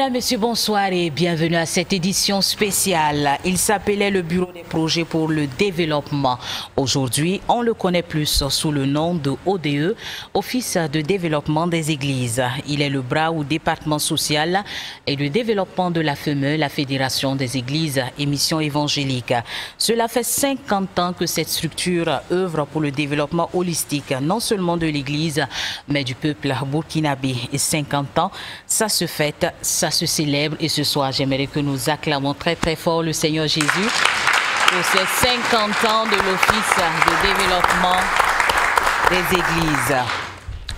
Mesdames, Messieurs, bonsoir et bienvenue à cette édition spéciale. Il s'appelait le Bureau des projets pour le développement. Aujourd'hui, on le connaît plus sous le nom de ODE, Office de développement des églises. Il est le bras au département social et de développement de la FEME, la Fédération des églises et missions évangéliques. Cela fait 50 ans que cette structure œuvre pour le développement holistique, non seulement de l'église, mais du peuple burkinabé. Et 50 ans, ça se fête. Ça se célèbre et ce soir, j'aimerais que nous acclamons très très fort le Seigneur Jésus pour ces 50 ans de l'Office de développement des églises.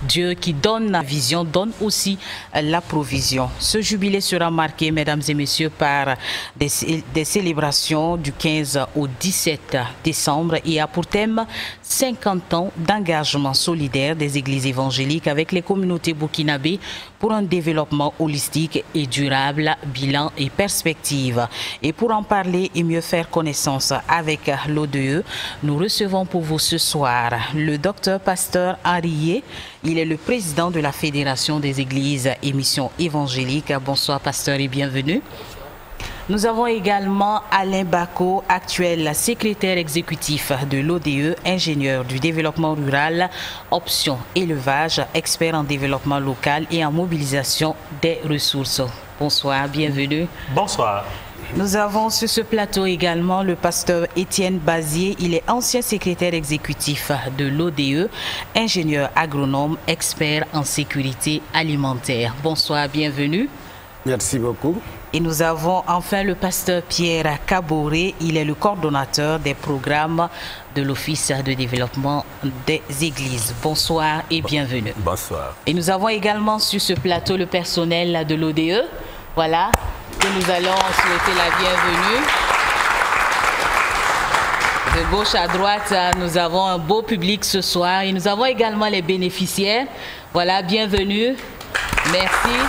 Dieu qui donne la vision, donne aussi la provision. Ce jubilé sera marqué, mesdames et messieurs, par des célébrations du 15 au 17 décembre et a pour thème 50 ans d'engagement solidaire des églises évangéliques avec les communautés burkinabées pour un développement holistique et durable, bilan et perspective. Et pour en parler et mieux faire connaissance avec l'ODE, nous recevons pour vous ce soir le docteur pasteur Henrié. Il est le président de la Fédération des églises et missions évangéliques. Bonsoir pasteur et bienvenue. Nous avons également Alain Bako, actuel secrétaire exécutif de l'ODE, ingénieur du développement rural, option élevage, expert en développement local et en mobilisation des ressources. Bonsoir, bienvenue. Bonsoir. Nous avons sur ce plateau également le pasteur Étienne Bazier. Il est ancien secrétaire exécutif de l'ODE, ingénieur agronome, expert en sécurité alimentaire. Bonsoir, bienvenue. Merci beaucoup. Et nous avons enfin le pasteur Pierre Caboré. Il est le coordonnateur des programmes de l'Office de développement des églises. Bonsoir et bienvenue. Bonsoir. Et nous avons également sur ce plateau le personnel de l'ODE. Voilà, que nous allons souhaiter la bienvenue. De gauche à droite, nous avons un beau public ce soir. Et nous avons également les bénéficiaires. Voilà, bienvenue. Merci.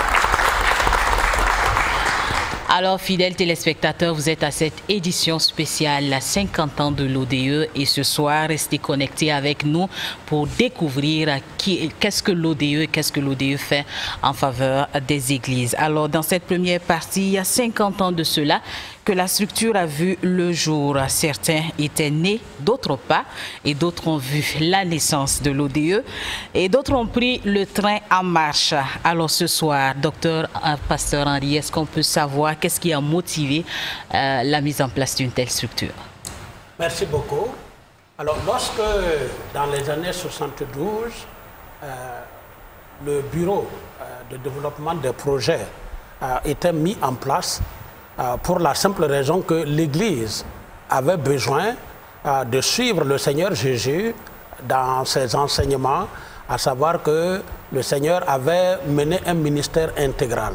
Alors, fidèles téléspectateurs, vous êtes à cette édition spéciale, 50 ans de l'ODE. Et ce soir, restez connectés avec nous pour découvrir qu'est-ce que l'ODE, qu'est-ce que l'ODE fait en faveur des églises. Alors, dans cette première partie, il y a 50 ans de cela que la structure a vu le jour. Certains étaient nés, d'autres pas, et d'autres ont vu la naissance de l'ODE, et d'autres ont pris le train en marche. Alors ce soir, docteur pasteur Henri, est-ce qu'on peut savoir qu'est-ce qui a motivé la mise en place d'une telle structure? Merci beaucoup. Alors lorsque, dans les années 72, le bureau de développement des projets était mis en place, pour la simple raison que l'Église avait besoin de suivre le Seigneur Jésus dans ses enseignements, à savoir que le Seigneur avait mené un ministère intégral.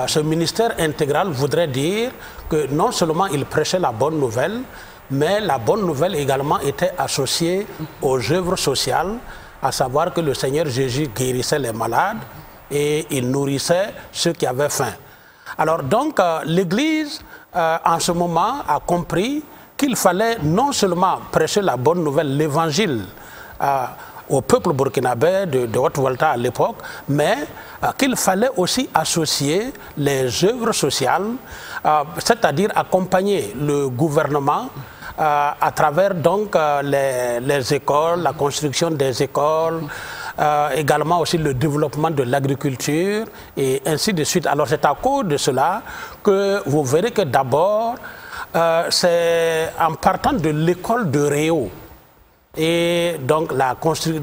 Ce ministère intégral voudrait dire que non seulement il prêchait la bonne nouvelle, mais la bonne nouvelle également était associée aux œuvres sociales, à savoir que le Seigneur Jésus guérissait les malades et il nourrissait ceux qui avaient faim. Alors donc, l'Église, en ce moment, a compris qu'il fallait non seulement prêcher la bonne nouvelle, l'Évangile, au peuple burkinabé de Haute-Volta à l'époque, mais qu'il fallait aussi associer les œuvres sociales, c'est-à-dire accompagner le gouvernement à travers donc les écoles, la construction des écoles, également aussi le développement de l'agriculture et ainsi de suite. Alors c'est à cause de cela que vous verrez que d'abord, c'est en partant de l'école de Réau. Et donc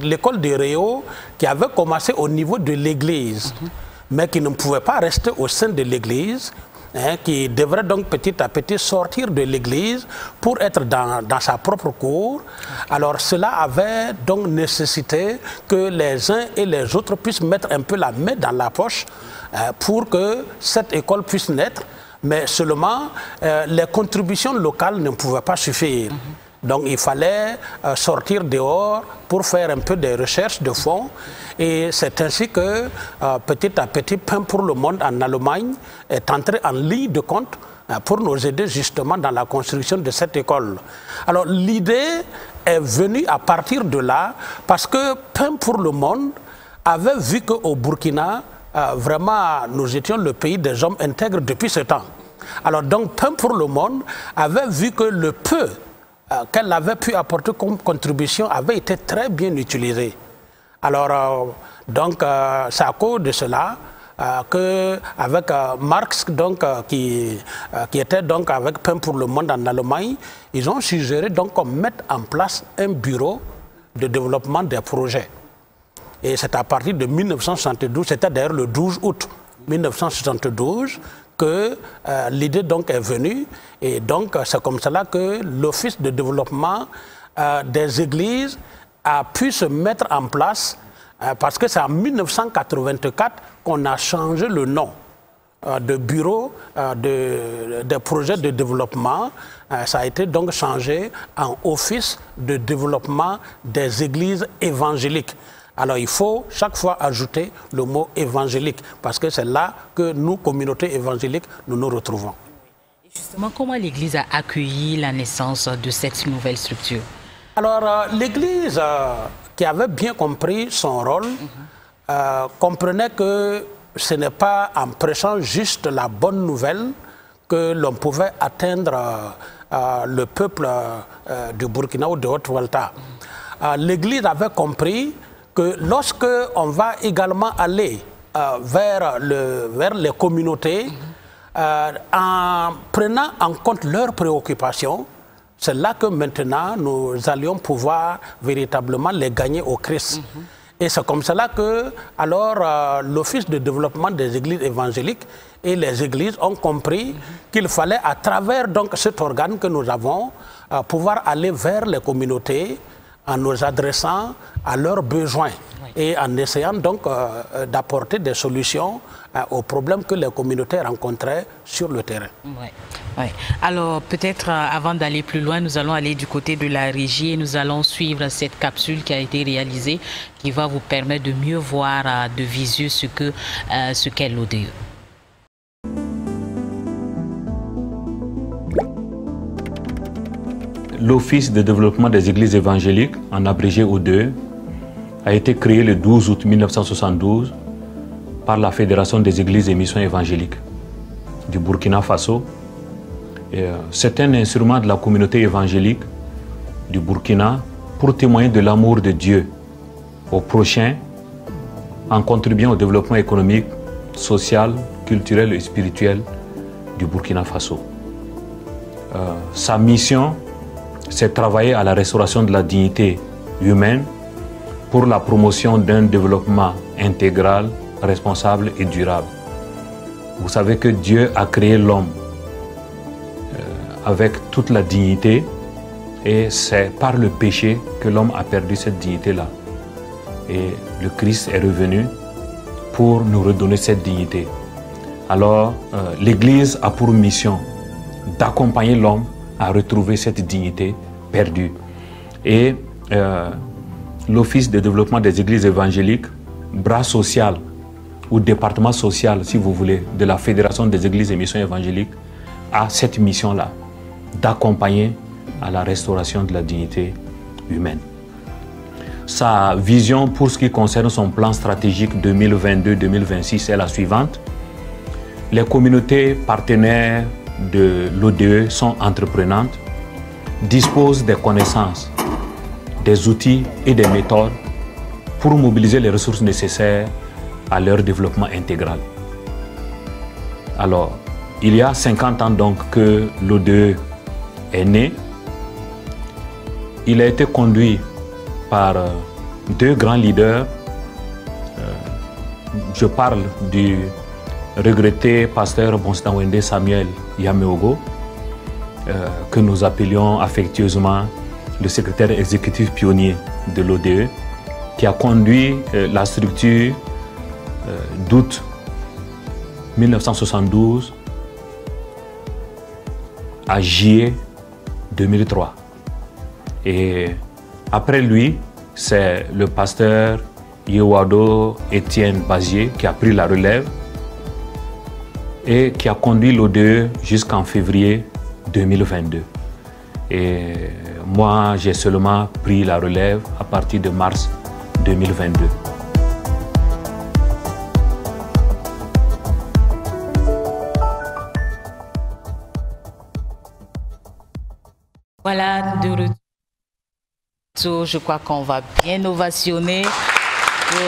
l'école de Réau qui avait commencé au niveau de l'église, mais qui ne pouvait pas rester au sein de l'église, qui devrait donc petit à petit sortir de l'église pour être dans sa propre cour. Alors cela avait donc nécessité que les uns et les autres puissent mettre un peu la main dans la poche pour que cette école puisse naître, mais seulement les contributions locales ne pouvaient pas suffire. Donc il fallait sortir dehors pour faire un peu des recherches de fonds. Et c'est ainsi que petit à petit, Pain pour le Monde en Allemagne est entré en ligne de compte pour nous aider justement dans la construction de cette école. Alors l'idée est venue à partir de là parce que Pain pour le Monde avait vu qu'au Burkina, vraiment, nous étions le pays des hommes intègres depuis ce temps. Alors donc, Pain pour le monde avait vu que le peu qu'elle avait pu apporter comme contribution avait été très bien utilisé. Alors, donc, c'est à cause de cela qu'avec Marx, donc, qui était donc avec Pain pour le monde en Allemagne, ils ont suggéré donc qu'on mette en place un bureau de développement des projets. Et c'est à partir de 1972, c'était d'ailleurs le 12 août 1972, que l'idée donc est venue. Et donc, c'est comme cela que l'Office de développement des églises a pu se mettre en place, parce que c'est en 1984 qu'on a changé le nom de bureau des projets de développement. Ça a été donc changé en Office de développement des églises évangéliques. Alors il faut chaque fois ajouter le mot évangélique, parce que c'est là que nous, communautés évangéliques, nous nous retrouvons. Et justement, comment l'Église a accueilli la naissance de cette nouvelle structure? Alors l'Église, qui avait bien compris son rôle, comprenait que ce n'est pas en prêchant juste la bonne nouvelle que l'on pouvait atteindre le peuple du Burkina ou de Haute-Volta. L'Église avait compris que lorsque on va également aller vers les communautés, en prenant en compte leurs préoccupations, c'est là que maintenant nous allions pouvoir véritablement les gagner au Christ. Et c'est comme cela que alors l'Office de développement des églises évangéliques et les églises ont compris qu'il fallait, à travers donc cet organe que nous avons, pouvoir aller vers les communautés en nous adressant à leurs besoins et en essayant donc d'apporter des solutions aux problèmes que les communautés rencontraient sur le terrain. Alors peut-être avant d'aller plus loin, nous allons aller du côté de la régie et nous allons suivre cette capsule qui a été réalisée, qui va vous permettre de mieux voir de visu ce qu'est l'ODE. L'Office de développement des églises évangéliques, en abrégé ODE, a été créé le 12 août 1972 par la Fédération des églises et missions évangéliques du Burkina Faso. C'est un instrument de la communauté évangélique du Burkina pour témoigner de l'amour de Dieu au prochain en contribuant au développement économique, social, culturel et spirituel du Burkina Faso. Sa mission, c'est travailler à la restauration de la dignité humaine pour la promotion d'un développement intégral, responsable et durable. Vous savez que Dieu a créé l'homme avec toute la dignité et c'est par le péché que l'homme a perdu cette dignité-là. Et le Christ est revenu pour nous redonner cette dignité. Alors, l'Église a pour mission d'accompagner l'homme à retrouver cette dignité perdue. Et l'Office de développement des églises évangéliques, bras social ou département social, si vous voulez, de la Fédération des églises et missions évangéliques, a cette mission-là, d'accompagner à la restauration de la dignité humaine. Sa vision pour ce qui concerne son plan stratégique 2022-2026 est la suivante. Les communautés partenaires de l'ODE sont entreprenantes, disposent des connaissances, des outils et des méthodes pour mobiliser les ressources nécessaires à leur développement intégral. Alors, il y a 50 ans donc que l'ODE est né. Il a été conduit par deux grands leaders. Je parle du regretté pasteur Bonstanwende Samuel Yameogo, que nous appelions affectueusement le secrétaire exécutif pionnier de l'ODE, qui a conduit la structure d'août 1972 à juillet 2003. Et après lui, c'est le pasteur Yewado Étienne Bazier qui a pris la relève et qui a conduit l'ODE jusqu'en février 2022. Et moi, j'ai seulement pris la relève à partir de mars 2022. Voilà, de retour, je crois qu'on va bien ovationner pour...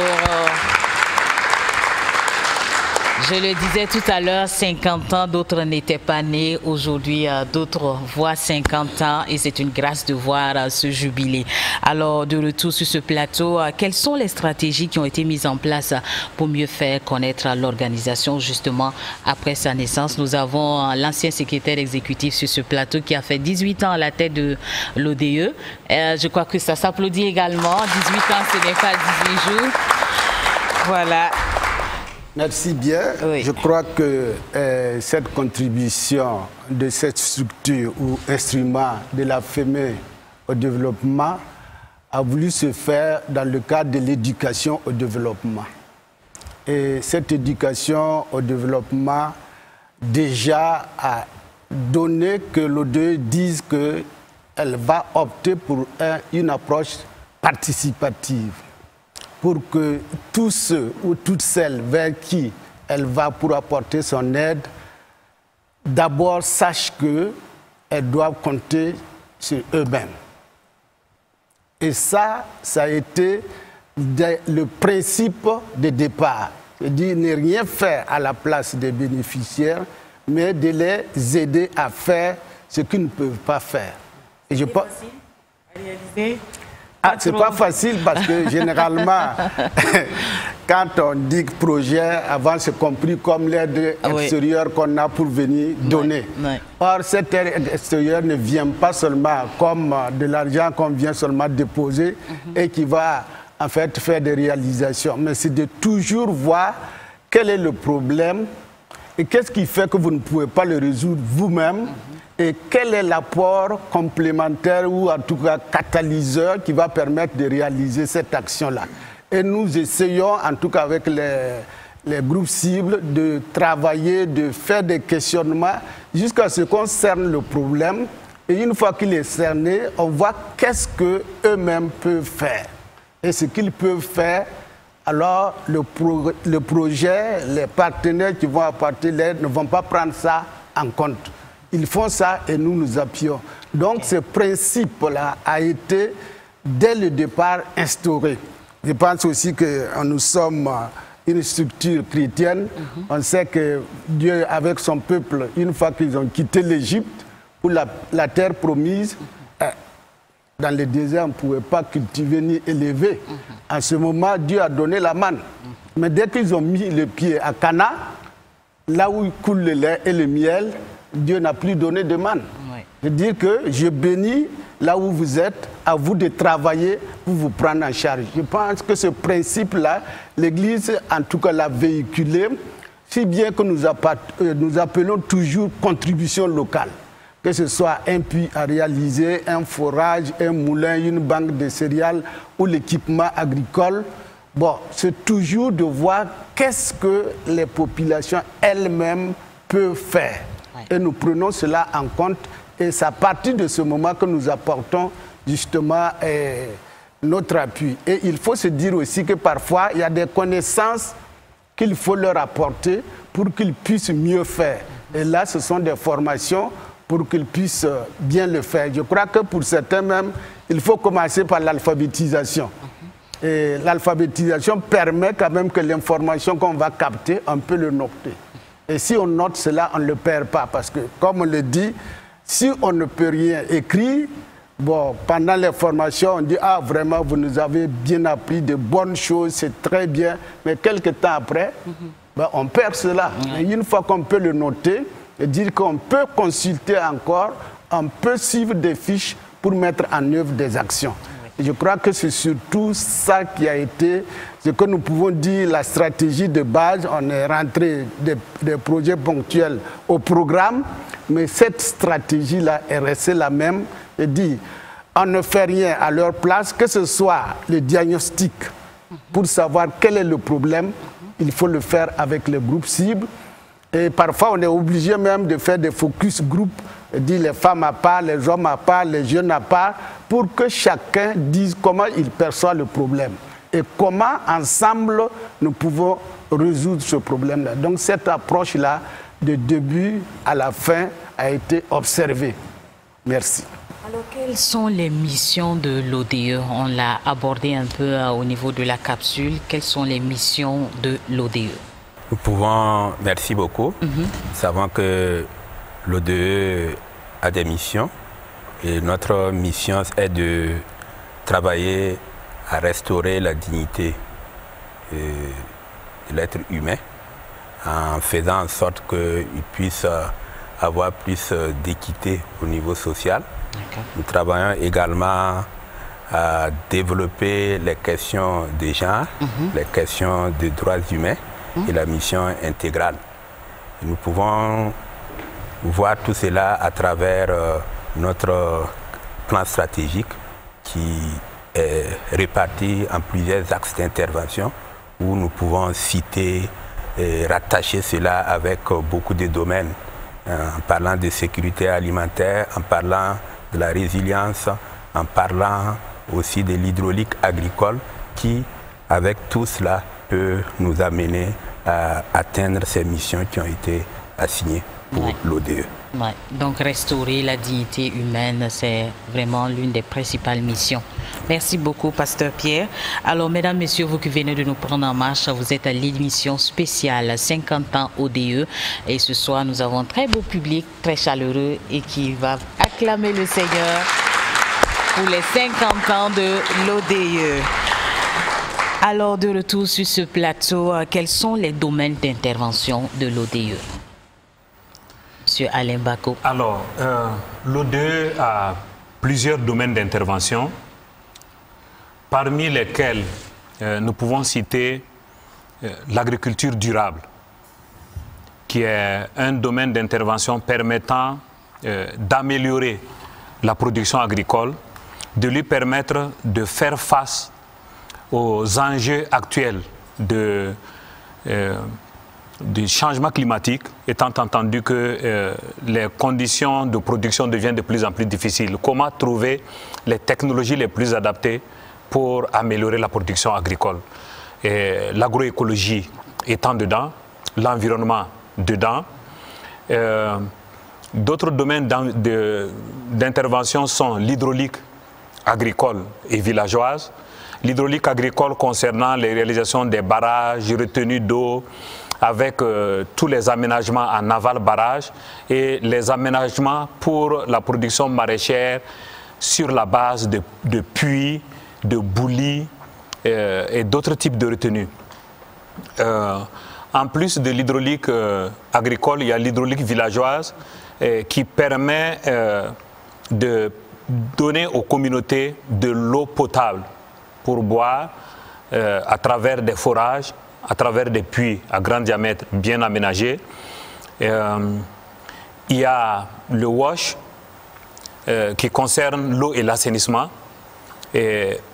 Je le disais tout à l'heure, 50 ans, d'autres n'étaient pas nés. Aujourd'hui, d'autres voient 50 ans et c'est une grâce de voir ce jubilé. Alors, de retour sur ce plateau, quelles sont les stratégies qui ont été mises en place pour mieux faire connaître l'organisation justement après sa naissance? Nous avons l'ancien secrétaire exécutif sur ce plateau qui a fait 18 ans à la tête de l'ODE. Je crois que ça s'applaudit également. 18 ans, ce n'est pas 18 jours. Voilà. Merci bien. Oui. Je crois que cette contribution de cette structure ou instrument de la FEME au développement a voulu se faire dans le cadre de l'éducation au développement. Et cette éducation au développement déjà a donné que l'ODE dise qu'elle va opter pour une approche participative, pour que tous ceux ou toutes celles vers qui elle va pour apporter son aide, d'abord sachent qu'elles doivent compter sur eux-mêmes. Et ça a été le principe de départ. C'est-à-dire ne rien faire à la place des bénéficiaires, mais de les aider à faire ce qu'ils ne peuvent pas faire. Et je pense... facile à réaliser? Ah, c'est pas facile parce que généralement, quand on dit projet, avant c'est compris comme l'aide extérieure qu'on a pour venir donner. Or, cette aide extérieure ne vient pas seulement comme de l'argent qu'on vient seulement déposer et qui va en fait faire des réalisations, mais c'est de toujours voir quel est le problème et qu'est-ce qui fait que vous ne pouvez pas le résoudre vous-même. Et quel est l'apport complémentaire ou en tout cas catalyseur qui va permettre de réaliser cette action-là. Et nous essayons, en tout cas avec les groupes cibles, de travailler, de faire des questionnements jusqu'à ce qu'on cerne le problème. Et une fois qu'il est cerné, on voit qu'est-ce qu'eux-mêmes peuvent faire. Et ce qu'ils peuvent faire, alors le projet, les partenaires qui vont apporter l'aide ne vont pas prendre ça en compte. Ils font ça et nous nous appuyons. Donc ce principe-là a été dès le départ instauré. Je pense aussi que nous sommes une structure chrétienne. On sait que Dieu, avec son peuple, une fois qu'ils ont quitté l'Égypte pour la terre promise, dans le désert, on ne pouvait pas cultiver ni élever. À ce moment, Dieu a donné la manne. Mais dès qu'ils ont mis le pied à Cana, là où coule le lait et le miel, Dieu n'a plus donné de manne. C'est-à-dire que je bénis là où vous êtes, à vous de travailler pour vous prendre en charge. Je pense que ce principe-là, l'Église, en tout cas, l'a véhiculé, si bien que nous appelons toujours contribution locale. Que ce soit un puits à réaliser, un forage, un moulin, une banque de céréales ou l'équipement agricole. Bon, c'est toujours de voir qu'est-ce que les populations elles-mêmes peuvent faire. Et nous prenons cela en compte et c'est à partir de ce moment que nous apportons justement notre appui. Et il faut se dire aussi que parfois il y a des connaissances qu'il faut leur apporter pour qu'ils puissent mieux faire. Et là, ce sont des formations pour qu'ils puissent bien le faire. Je crois que pour certains même, il faut commencer par l'alphabétisation. Et l'alphabétisation permet quand même que l'information qu'on va capter, on peut le noter. Et si on note cela, on ne le perd pas. Parce que, comme on le dit, si on ne peut rien écrire, bon, pendant les formations, on dit « Ah, vraiment, vous nous avez bien appris de bonnes choses, c'est très bien. » Mais quelques temps après, ben, on perd cela. Et une fois qu'on peut le noter, et dire qu'on peut consulter encore, on peut suivre des fiches pour mettre en œuvre des actions. Et je crois que c'est surtout ça qui a été ce que nous pouvons dire la stratégie de base. On est rentré des projets ponctuels au programme, mais cette stratégie-là est restée la même. Et dit, on ne fait rien à leur place, que ce soit le diagnostic pour savoir quel est le problème, il faut le faire avec les groupes cibles. Et parfois, on est obligé même de faire des focus group, dire les femmes à part, les hommes à part, les jeunes à part, pour que chacun dise comment il perçoit le problème et comment, ensemble, nous pouvons résoudre ce problème-là. Donc, cette approche-là, de début à la fin, a été observée. Merci. Alors, quelles sont les missions de l'ODE? On l'a abordé un peu au niveau de la capsule. Quelles sont les missions de l'ODE? Nous pouvons, merci beaucoup. Nous savons que l'ODE a des missions et notre mission est de travailler à restaurer la dignité de l'être humain en faisant en sorte qu'il puisse avoir plus d'équité au niveau social. Nous travaillons également à développer les questions de genre, les questions de droits humains et la mission intégrale. Et nous pouvons voir tout cela à travers notre plan stratégique qui est réparti en plusieurs axes d'intervention où nous pouvons citer et rattacher cela avec beaucoup de domaines, en parlant de sécurité alimentaire, en parlant de la résilience, en parlant aussi de l'hydraulique agricole qui, avec tout cela, peut nous amener à atteindre ces missions qui ont été assignées pour l'ODE. Ouais. Donc restaurer la dignité humaine, c'est vraiment l'une des principales missions. Merci beaucoup, Pasteur Pierre. Alors, mesdames, messieurs, vous qui venez de nous prendre en marche, vous êtes à l'émission spéciale 50 ans ODE. Et ce soir, nous avons un très beau public, très chaleureux et qui va acclamer le Seigneur pour les 50 ans de l'ODE. Alors, de retour sur ce plateau, quels sont les domaines d'intervention de l'ODE? Monsieur Alain Bako. Alors, l'ODE a plusieurs domaines d'intervention, parmi lesquels nous pouvons citer l'agriculture durable, qui est un domaine d'intervention permettant d'améliorer la production agricole, de lui permettre de faire face aux enjeux actuels du changement climatique, étant entendu que les conditions de production deviennent de plus en plus difficiles. Comment trouver les technologies les plus adaptées pour améliorer la production agricole? L'agroécologie étant dedans, l'environnement dedans. D'autres domaines d'intervention sont l'hydraulique agricole et villageoise. L'hydraulique agricole concernant les réalisations des barrages, retenues d'eau, avec tous les aménagements en aval barrage et les aménagements pour la production maraîchère sur la base de puits, de boulis et d'autres types de retenues. En plus de l'hydraulique agricole, il y a l'hydraulique villageoise qui permet de donner aux communautés de l'eau potable pour boire à travers des forages, à travers des puits à grand diamètre bien aménagés. Il y a le WASH qui concerne l'eau et l'assainissement,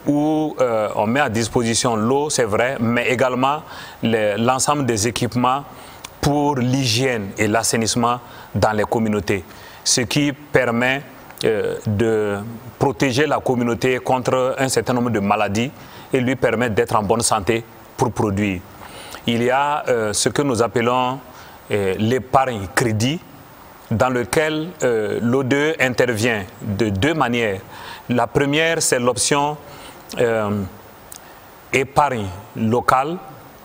où on met à disposition l'eau, c'est vrai, mais également l'ensemble des équipements pour l'hygiène et l'assainissement dans les communautés, ce qui permet de protéger la communauté contre un certain nombre de maladies et lui permet d'être en bonne santé pour produire. Il y a ce que nous appelons l'épargne crédit, dans lequel l'ODE intervient de deux manières. La première, c'est l'option épargne locale,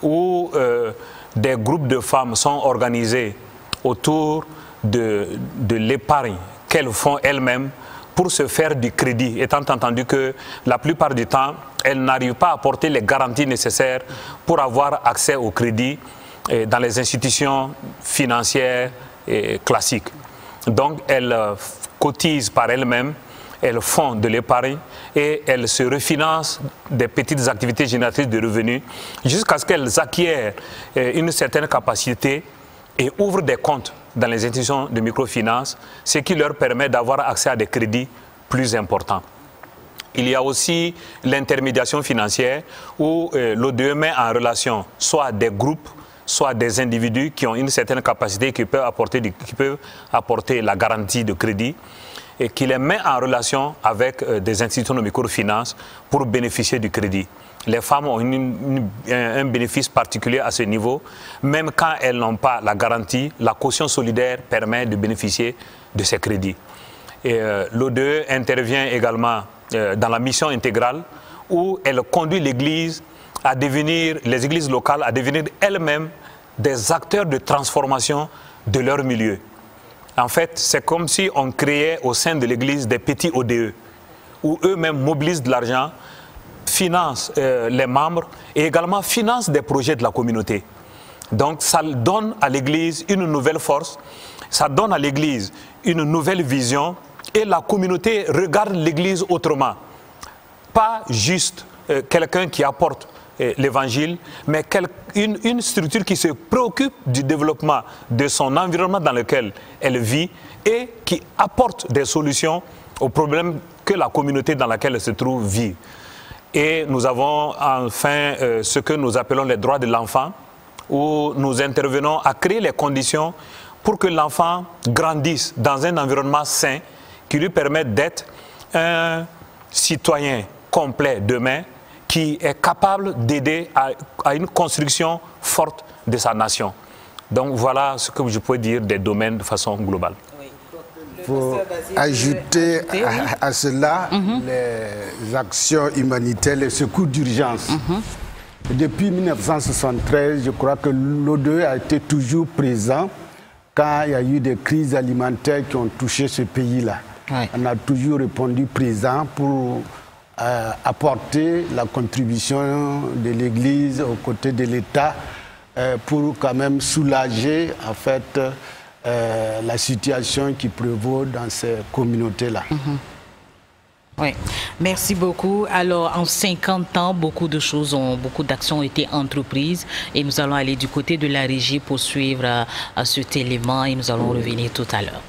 où des groupes de femmes sont organisés autour de l'épargne qu'elles font elles-mêmes pour se faire du crédit, étant entendu que la plupart du temps, elles n'arrivent pas à apporter les garanties nécessaires pour avoir accès au crédit dans les institutions financières classiques. Donc, elles cotisent par elles-mêmes, elles font de l'épargne et elles se refinancent des petites activités génératrices de revenus jusqu'à ce qu'elles acquièrent une certaine capacité et ouvrent des comptes dans les institutions de microfinance, ce qui leur permet d'avoir accès à des crédits plus importants. Il y a aussi l'intermédiation financière où l'ODE met en relation soit des groupes, soit des individus qui ont une certaine capacité, qui peuvent apporter la garantie de crédit et qui les met en relation avec des institutions de microfinance pour bénéficier du crédit. Les femmes ont un bénéfice particulier à ce niveau. Même quand elles n'ont pas la garantie, la caution solidaire permet de bénéficier de ces crédits. L'ODE intervient également dans la mission intégrale où elle conduit l'Église à devenir, les églises locales à devenir elles-mêmes des acteurs de transformation de leur milieu. En fait, c'est comme si on créait au sein de l'Église des petits ODE, où eux-mêmes mobilisent de l'argent, financent les membres et également financent des projets de la communauté. Donc ça donne à l'Église une nouvelle force, ça donne à l'Église une nouvelle vision et la communauté regarde l'Église autrement. Pas juste quelqu'un qui apporte l'Évangile, mais une structure qui se préoccupe du développement de son environnement dans lequel elle vit et qui apporte des solutions aux problèmes que la communauté dans laquelle elle se trouve vit. Et nous avons enfin ce que nous appelons les droits de l'enfant, où nous intervenons à créer les conditions pour que l'enfant grandisse dans un environnement sain qui lui permette d'être un citoyen complet demain, qui est capable d'aider à une construction forte de sa nation. Donc voilà ce que je peux dire des domaines de façon globale. Il faut ajouter à cela les actions humanitaires, les secours d'urgence. Depuis 1973, je crois que l'ODE a été toujours présent quand il y a eu des crises alimentaires qui ont touché ce pays-là. On a toujours répondu présent pour apporter la contribution de l'Église aux côtés de l'État pour quand même soulager en fait la situation qui prévaut dans ces communautés-là. Oui, merci beaucoup. Alors, en 50 ans, beaucoup d'actions ont été entreprises et nous allons aller du côté de la régie pour suivre cet élément et nous allons revenir tout à l'heure.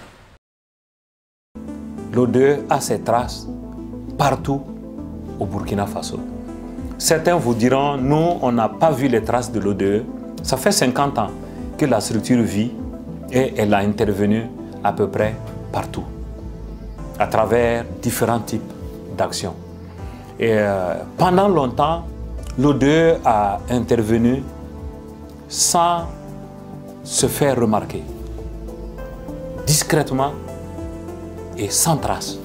L'ODE a ses traces partout au Burkina Faso. Certains vous diront, nous, on n'a pas vu les traces de l'ODE. Ça fait 50 ans que la structure vit et elle a intervenu à peu près partout, à travers différents types d'actions. Et pendant longtemps, l'ODE a intervenu sans se faire remarquer, discrètement et sans trace.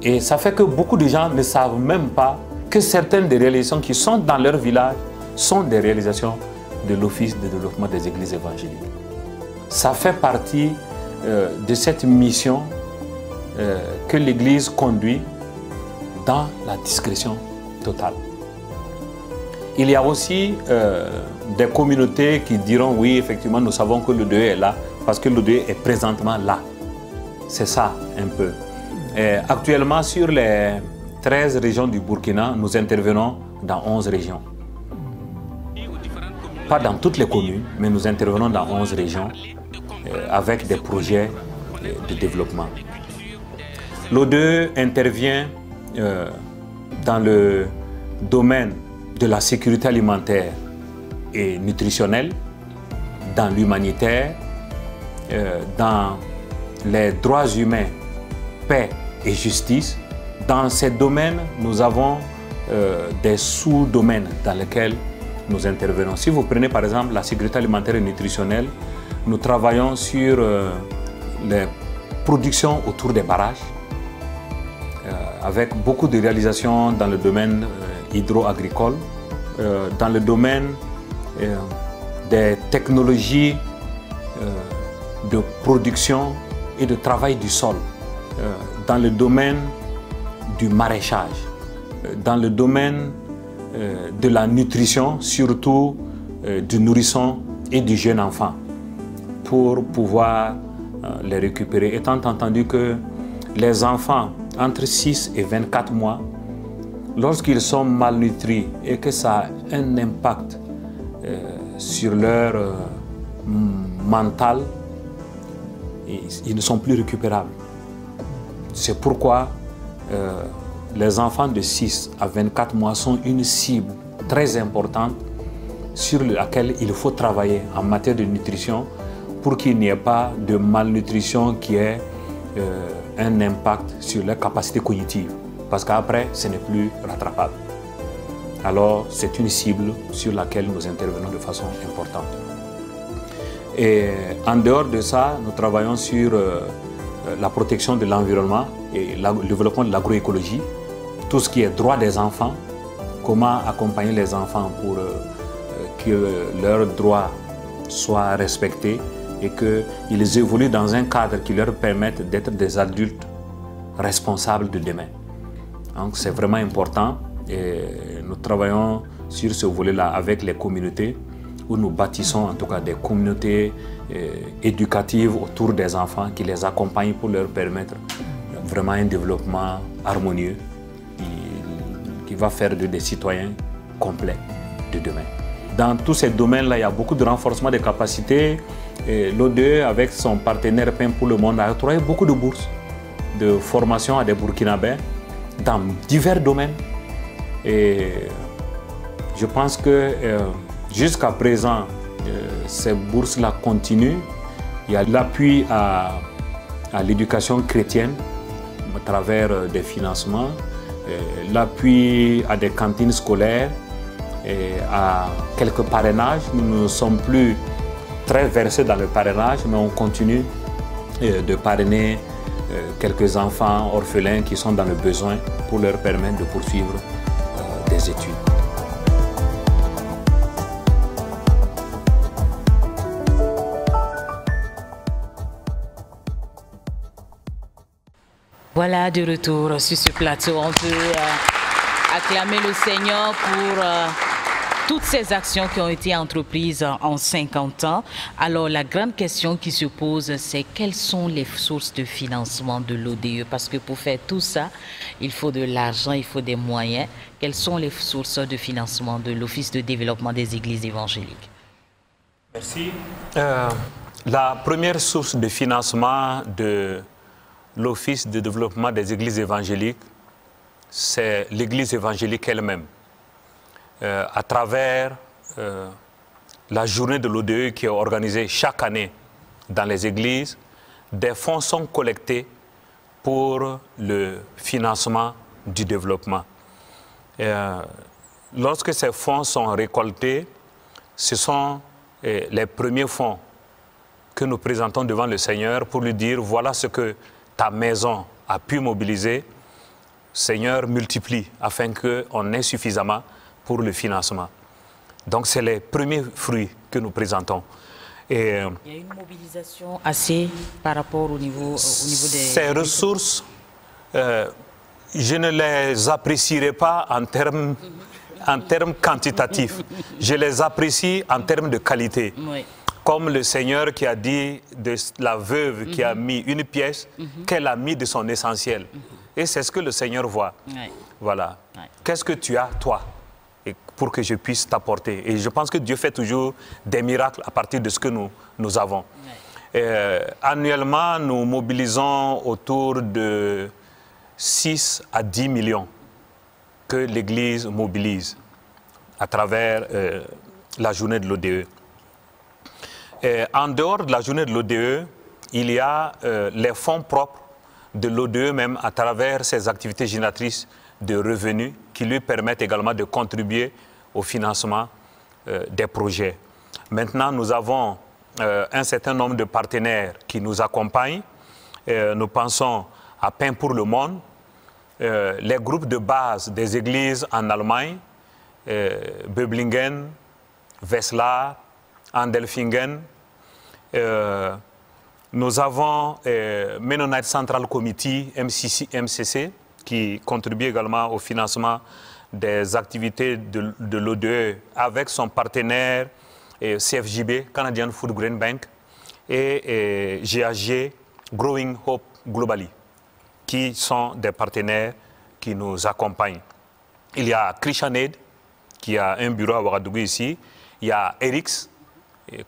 Et ça fait que beaucoup de gens ne savent même pas que certaines des réalisations qui sont dans leur village sont des réalisations de l'Office de développement des églises évangéliques. Ça fait partie de cette mission que l'Église conduit dans la discrétion totale. Il y a aussi des communautés qui diront oui, effectivement, nous savons que l'ODE est là parce que l'ODE est présentement là. C'est ça un peu. Et actuellement, sur les 13 régions du Burkina, nous intervenons dans 11 régions. Pas dans toutes les communes, mais nous intervenons dans 11 régions avec des projets de développement. L'ODE intervient dans le domaine de la sécurité alimentaire et nutritionnelle, dans l'humanitaire, dans les droits humains, paix et justice. Dans ces domaines, nous avons des sous-domaines dans lesquels nous intervenons. Si vous prenez par exemple la sécurité alimentaire et nutritionnelle, nous travaillons sur les productions autour des barrages, avec beaucoup de réalisations dans le domaine hydro-agricole, dans le domaine des technologies de production et de travail du sol, dans le domaine du maraîchage, dans le domaine de la nutrition, surtout du nourrisson et du jeune enfant, pour pouvoir les récupérer, étant entendu que les enfants entre 6 et 24 mois, lorsqu'ils sont malnutris et que ça a un impact sur leur mental, ils ne sont plus récupérables. C'est pourquoi les enfants de 6 à 24 mois sont une cible très importante sur laquelle il faut travailler en matière de nutrition pour qu'il n'y ait pas de malnutrition qui ait un impact sur leurs capacités cognitives. Parce qu'après, ce n'est plus rattrapable. Alors, c'est une cible sur laquelle nous intervenons de façon importante. Et en dehors de ça, nous travaillons sur la protection de l'environnement et le développement de l'agroécologie, tout ce qui est droit des enfants, comment accompagner les enfants pour que leurs droits soient respectés et qu'ils évoluent dans un cadre qui leur permette d'être des adultes responsables de demain. Donc c'est vraiment important et nous travaillons sur ce volet-là avec les communautés où nous bâtissons en tout cas des communautés éducatives autour des enfants qui les accompagnent pour leur permettre vraiment un développement harmonieux qui va faire d'eux des citoyens complets de demain. Dans tous ces domaines-là, il y a beaucoup de renforcement des capacités. L'ODE, avec son partenaire Pain pour le Monde, a octroyé beaucoup de bourses de formation à des Burkinabés dans divers domaines. Et je pense que jusqu'à présent, ces bourses-là continuent. Il y a l'appui à l'éducation chrétienne à travers des financements, l'appui à des cantines scolaires, et à quelques parrainages. Nous ne sommes plus très versés dans le parrainage, mais on continue de parrainer quelques enfants orphelins qui sont dans le besoin pour leur permettre de poursuivre des études. Voilà, de retour sur ce plateau. On peut acclamer le Seigneur pour toutes ces actions qui ont été entreprises en 50 ans. Alors, la grande question qui se pose, c'est quelles sont les sources de financement de l'ODE? Parce que pour faire tout ça, il faut de l'argent, il faut des moyens. Quelles sont les sources de financement de l'Office de développement des églises évangéliques? Merci. La première source de financement de l'Office de développement des églises évangéliques, c'est l'église évangélique elle-même. À travers la journée de l'ODE qui est organisée chaque année dans les églises, des fonds sont collectés pour le financement du développement. Lorsque ces fonds sont récoltés, ce sont les premiers fonds que nous présentons devant le Seigneur pour lui dire voilà ce que ta maison a pu mobiliser. Seigneur, multiplie afin qu'on ait suffisamment pour le financement. Donc, c'est les premiers fruits que nous présentons. Et il y a une mobilisation assez par rapport au niveau des... Ces ressources, je ne les apprécierai pas en termes quantitatifs. Je les apprécie en termes de qualité. Oui. Comme le Seigneur qui a dit de la veuve qui a mis une pièce, qu'elle a mis de son essentiel. Et c'est ce que le Seigneur voit. Oui. Voilà. Oui. Qu'est-ce que tu as, toi, et pour que je puisse t'apporter? Et je pense que Dieu fait toujours des miracles à partir de ce que nous avons. Oui. Annuellement, nous mobilisons autour de 6 à 10 millions que l'Église mobilise à travers la journée de l'ODE. En dehors de la journée de l'ODE, il y a les fonds propres de l'ODE même à travers ses activités génératrices de revenus qui lui permettent également de contribuer au financement des projets. Maintenant, nous avons un certain nombre de partenaires qui nous accompagnent. Nous pensons à Pain pour le Monde, les groupes de base des églises en Allemagne, Böblingen, Wetzlar, Andelfingen. Nous avons Mennonite Central Committee, MCC, qui contribue également au financement des activités de l'ODE avec son partenaire CFJB, Canadian Food Grain Bank, et GAG, Growing Hope Globally, qui sont des partenaires qui nous accompagnent. Il y a Christian Aid, qui a un bureau à Ouagadougou ici. Il y a ERIX,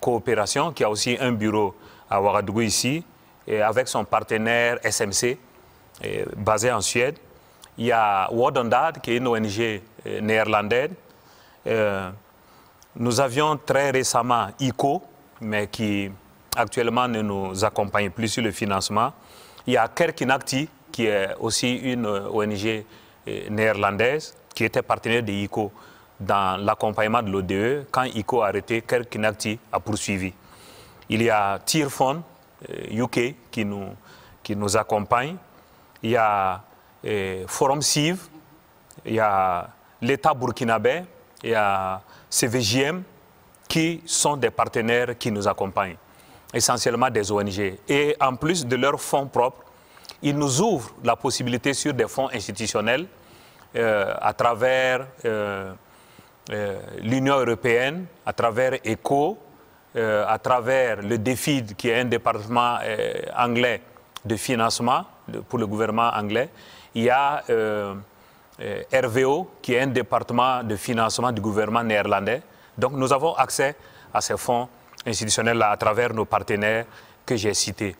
Coopération, qui a aussi un bureau à Ouagadougou ici, et avec son partenaire SMC, basé en Suède. Il y a Word on Dad, qui est une ONG néerlandaise. Nous avions très récemment ICO, mais qui actuellement ne nous accompagne plus sur le financement. Il y a Kerkinakti, qui est aussi une ONG néerlandaise, qui était partenaire de ICO dans l'accompagnement de l'ODE. Quand ICO a arrêté, Kerkinakti a poursuivi. Il y a Tearfund UK qui qui nous accompagnent. Il y a Forum Civ, il y a l'État burkinabé, il y a CVJM, qui sont des partenaires qui nous accompagnent, essentiellement des ONG. Et en plus de leurs fonds propres, ils nous ouvrent la possibilité sur des fonds institutionnels à travers l'Union européenne, à travers ECHO, à travers le DFID, qui est un département anglais de financement pour le gouvernement anglais. Il y a RVO, qui est un département de financement du gouvernement néerlandais. Donc nous avons accès à ces fonds institutionnels-là à travers nos partenaires que j'ai cités.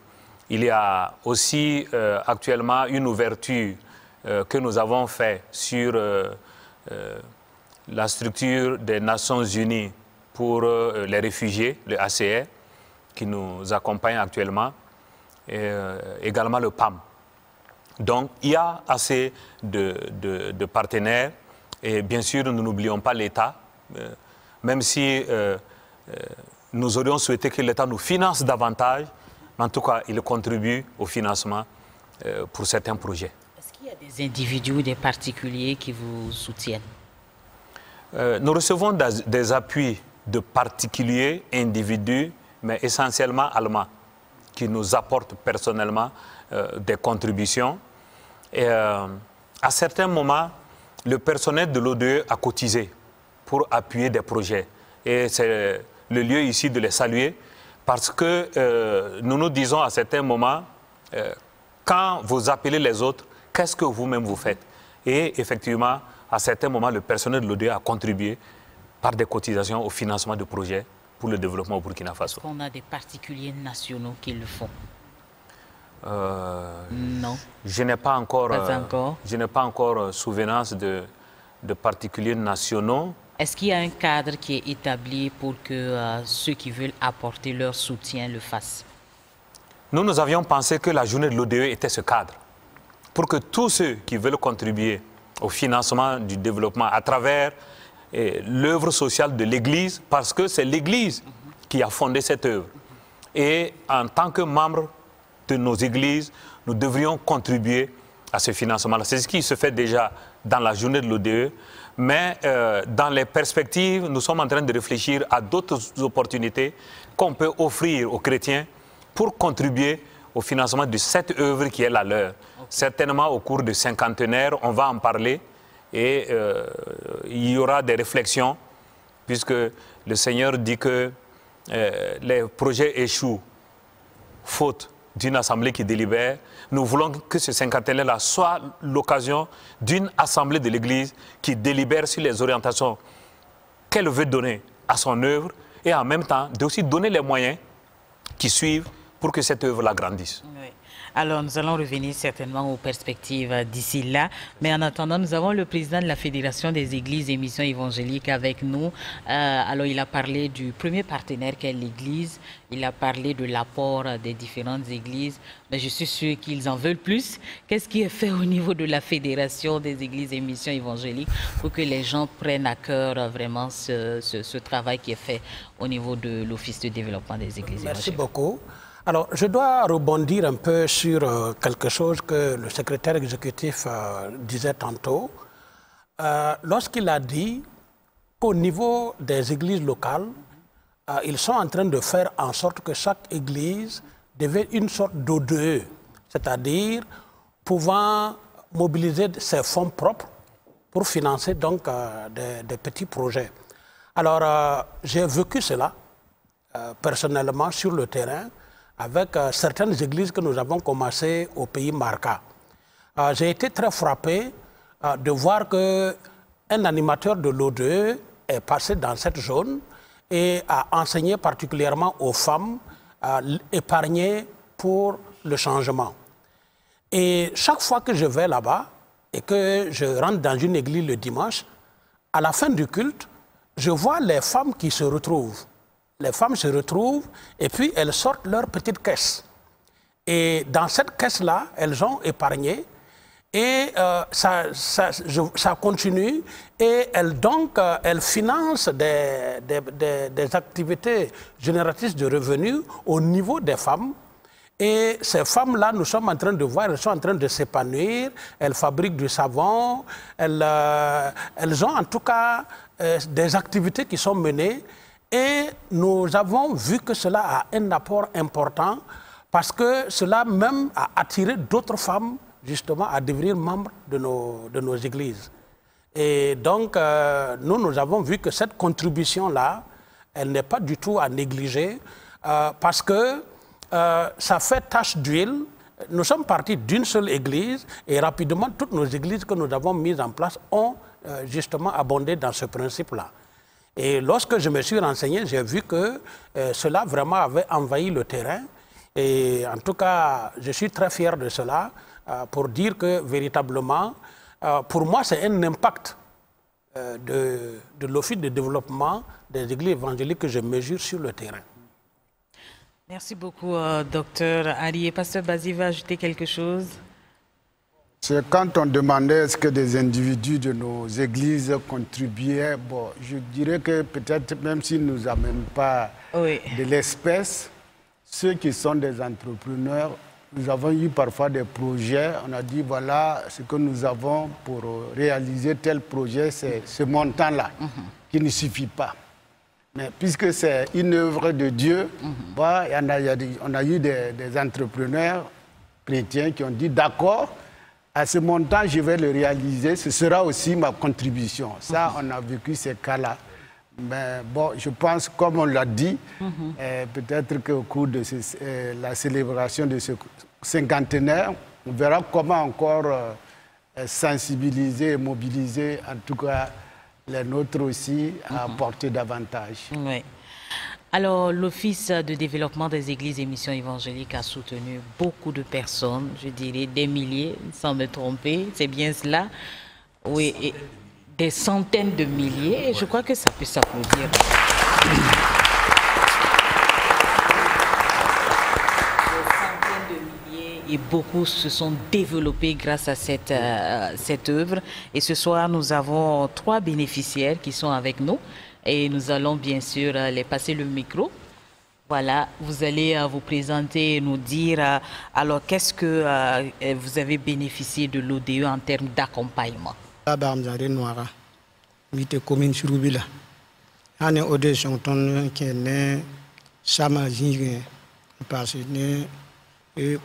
Il y a aussi actuellement une ouverture que nous avons faite sur la structure des Nations Unies pour les réfugiés, le ACR, qui nous accompagne actuellement, et également le PAM. Donc il y a assez de partenaires et bien sûr nous n'oublions pas l'État. Même si nous aurions souhaité que l'État nous finance davantage, mais en tout cas, il contribue au financement pour certains projets. Est-ce qu'il y a des individus ou des particuliers qui vous soutiennent? Nous recevons des appuis de particuliers, individus, mais essentiellement allemands, qui nous apportent personnellement des contributions. Et à certains moments, le personnel de l'ODE a cotisé pour appuyer des projets. Et c'est le lieu ici de les saluer parce que nous nous disons à certains moments, quand vous appelez les autres, qu'est-ce que vous-même vous faites? Et effectivement, à certains moments, le personnel de l'ODE a contribué par des cotisations au financement de projets pour le développement au Burkina Faso. Est-ce qu'on a des particuliers nationaux qui le font? Non. Je n'ai pas encore souvenance de particuliers nationaux. Est-ce qu'il y a un cadre qui est établi pour que ceux qui veulent apporter leur soutien le fassent? Nous avions pensé que la journée de l'ODE était ce cadre. Pour que tous ceux qui veulent contribuer au financement du développement à travers l'œuvre sociale de l'Église, parce que c'est l'Église qui a fondé cette œuvre. Et en tant que membres de nos églises, nous devrions contribuer à ce financement-là. C'est ce qui se fait déjà dans la journée de l'ODE. Mais dans les perspectives, nous sommes en train de réfléchir à d'autres opportunités qu'on peut offrir aux chrétiens pour contribuer au financement de cette œuvre qui est la leur. Certainement, au cours du cinquantenaire, on va en parler et il y aura des réflexions puisque le Seigneur dit que les projets échouent faute d'une assemblée qui délibère. Nous voulons que ce cinquantenaire-là soit l'occasion d'une assemblée de l'Église qui délibère sur les orientations qu'elle veut donner à son œuvre et en même temps d'aussi donner les moyens qui suivent pour que cette œuvre-là grandisse. Oui. Alors, nous allons revenir certainement aux perspectives d'ici là. Mais en attendant, nous avons le président de la Fédération des Églises et Missions évangéliques avec nous. Alors, il a parlé du premier partenaire qu'est l'Église. Il a parlé de l'apport des différentes églises. Mais je suis sûr qu'ils en veulent plus. Qu'est-ce qui est fait au niveau de la Fédération des Églises et Missions évangéliques pour que les gens prennent à cœur vraiment ce travail qui est fait au niveau de l'Office de développement des Églises évangéliques? Merci beaucoup. Alors, je dois rebondir un peu sur quelque chose que le secrétaire exécutif disait tantôt. Lorsqu'il a dit qu'au niveau des églises locales, ils sont en train de faire en sorte que chaque église devienne une sorte d'ODE, c'est-à-dire pouvant mobiliser ses fonds propres pour financer donc des petits projets. Alors, j'ai vécu cela personnellement sur le terrain, avec certaines églises que nous avons commencé au pays Marca. J'ai été très frappé de voir qu'un animateur de l'ODE est passé dans cette zone et a enseigné particulièrement aux femmes à épargner pour le changement. Et chaque fois que je vais là-bas et que je rentre dans une église le dimanche, à la fin du culte, je vois les femmes qui se retrouvent. Les femmes se retrouvent et puis elles sortent leur petite caisse. Et dans cette caisse-là, elles ont épargné et ça continue. Et elles financent des activités génératrices de revenus au niveau des femmes. Et ces femmes-là, nous sommes en train de voir, elles sont en train de s'épanouir, elles fabriquent du savon, elles ont en tout cas des activités qui sont menées. Et nous avons vu que cela a un apport important parce que cela même a attiré d'autres femmes justement à devenir membres de nos églises. Et donc, nous avons vu que cette contribution-là, elle n'est pas du tout à négliger parce que ça fait tache d'huile. Nous sommes partis d'une seule église et rapidement, toutes nos églises que nous avons mises en place ont justement abondé dans ce principe-là. Et lorsque je me suis renseigné, j'ai vu que cela vraiment avait envahi le terrain. Et en tout cas, je suis très fier de cela pour dire que véritablement, pour moi, c'est un impact de l'Office de développement des églises évangéliques que je mesure sur le terrain. Merci beaucoup, docteur Ali. Et pasteur Bazi va ajouter quelque chose? C'est quand on demandait est-ce que des individus de nos églises contribuaient, bon, je dirais que peut-être même s'ils ne nous amènent pas de l'espèce, ceux qui sont des entrepreneurs, nous avons eu parfois des projets, on a dit voilà ce que nous avons pour réaliser tel projet, c'est ce montant-là qui ne suffit pas. Mais puisque c'est une œuvre de Dieu, bah, on a eu des entrepreneurs chrétiens qui ont dit d'accord, à ce montant je vais le réaliser, ce sera aussi ma contribution. Ça, on a vécu ces cas-là. Mais bon, je pense, comme on l'a dit, peut-être qu'au cours de la célébration de ce cinquantenaire, on verra comment encore sensibiliser et mobiliser, en tout cas, les nôtres aussi, à apporter davantage. Oui. Alors, l'Office de développement des églises et missions évangéliques a soutenu beaucoup de personnes, je dirais des milliers, sans me tromper, c'est bien cela. Oui, et des centaines de milliers, et je crois que ça peut s'applaudir. Et beaucoup se sont développés grâce à cette œuvre. Et ce soir, nous avons 3 bénéficiaires qui sont avec nous. Et nous allons bien sûr les passer le micro. Voilà, vous allez vous présenter et nous dire alors qu'est-ce que vous avez bénéficié de l'ODE en termes d'accompagnement.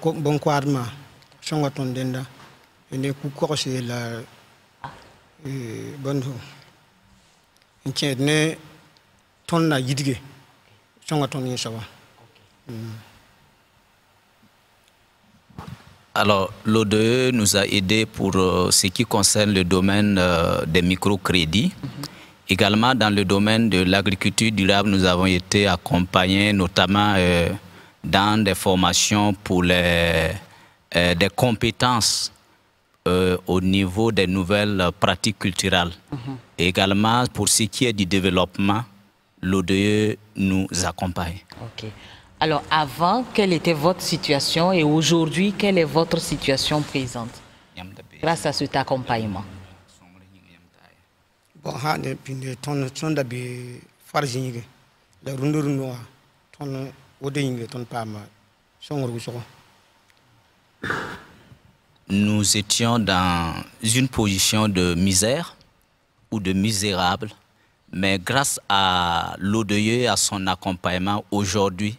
Bon quadma, Changaton Denda, et ne coucou c'est la bonne. Il tient ne ton la yidige, Changaton Yeshawa. Alors, l'ODE nous a aidé pour ce qui concerne le domaine des microcrédits. Également, dans le domaine de l'agriculture durable, nous avons été accompagnés notamment dans des formations pour des compétences au niveau des nouvelles pratiques culturelles. Et également, pour ce qui est du développement, l'ODE nous accompagne. Ok. Alors, avant, quelle était votre situation et aujourd'hui, quelle est votre situation présente grâce à cet accompagnement? Bon, nous étions dans une position de misère ou de misérable, mais grâce à l'ODE, à son accompagnement, aujourd'hui,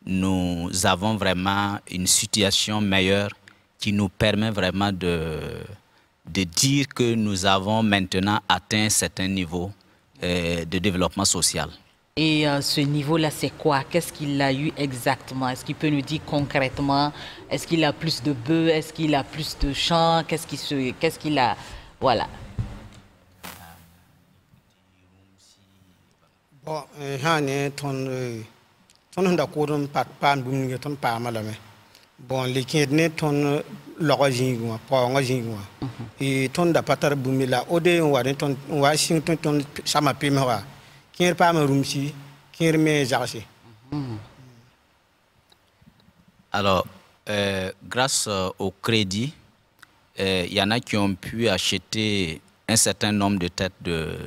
nous avons vraiment une situation meilleure qui nous permet vraiment de dire que nous avons maintenant atteint un certain niveau de développement social. Et ce niveau-là, c'est quoi? Qu'est-ce qu'il a eu exactement? Est-ce qu'il peut nous dire concrètement? Est-ce qu'il a plus de bœufs? Est-ce qu'il a plus de champs? Qu'est-ce qu'il a? Voilà. Bon, bon, les qui est ton l'origine, pas origine. Et ton da patar boumila, ode ou ton Washington, ça m'a payé. Alors, grâce au crédit, il y en a qui ont pu acheter un certain nombre de têtes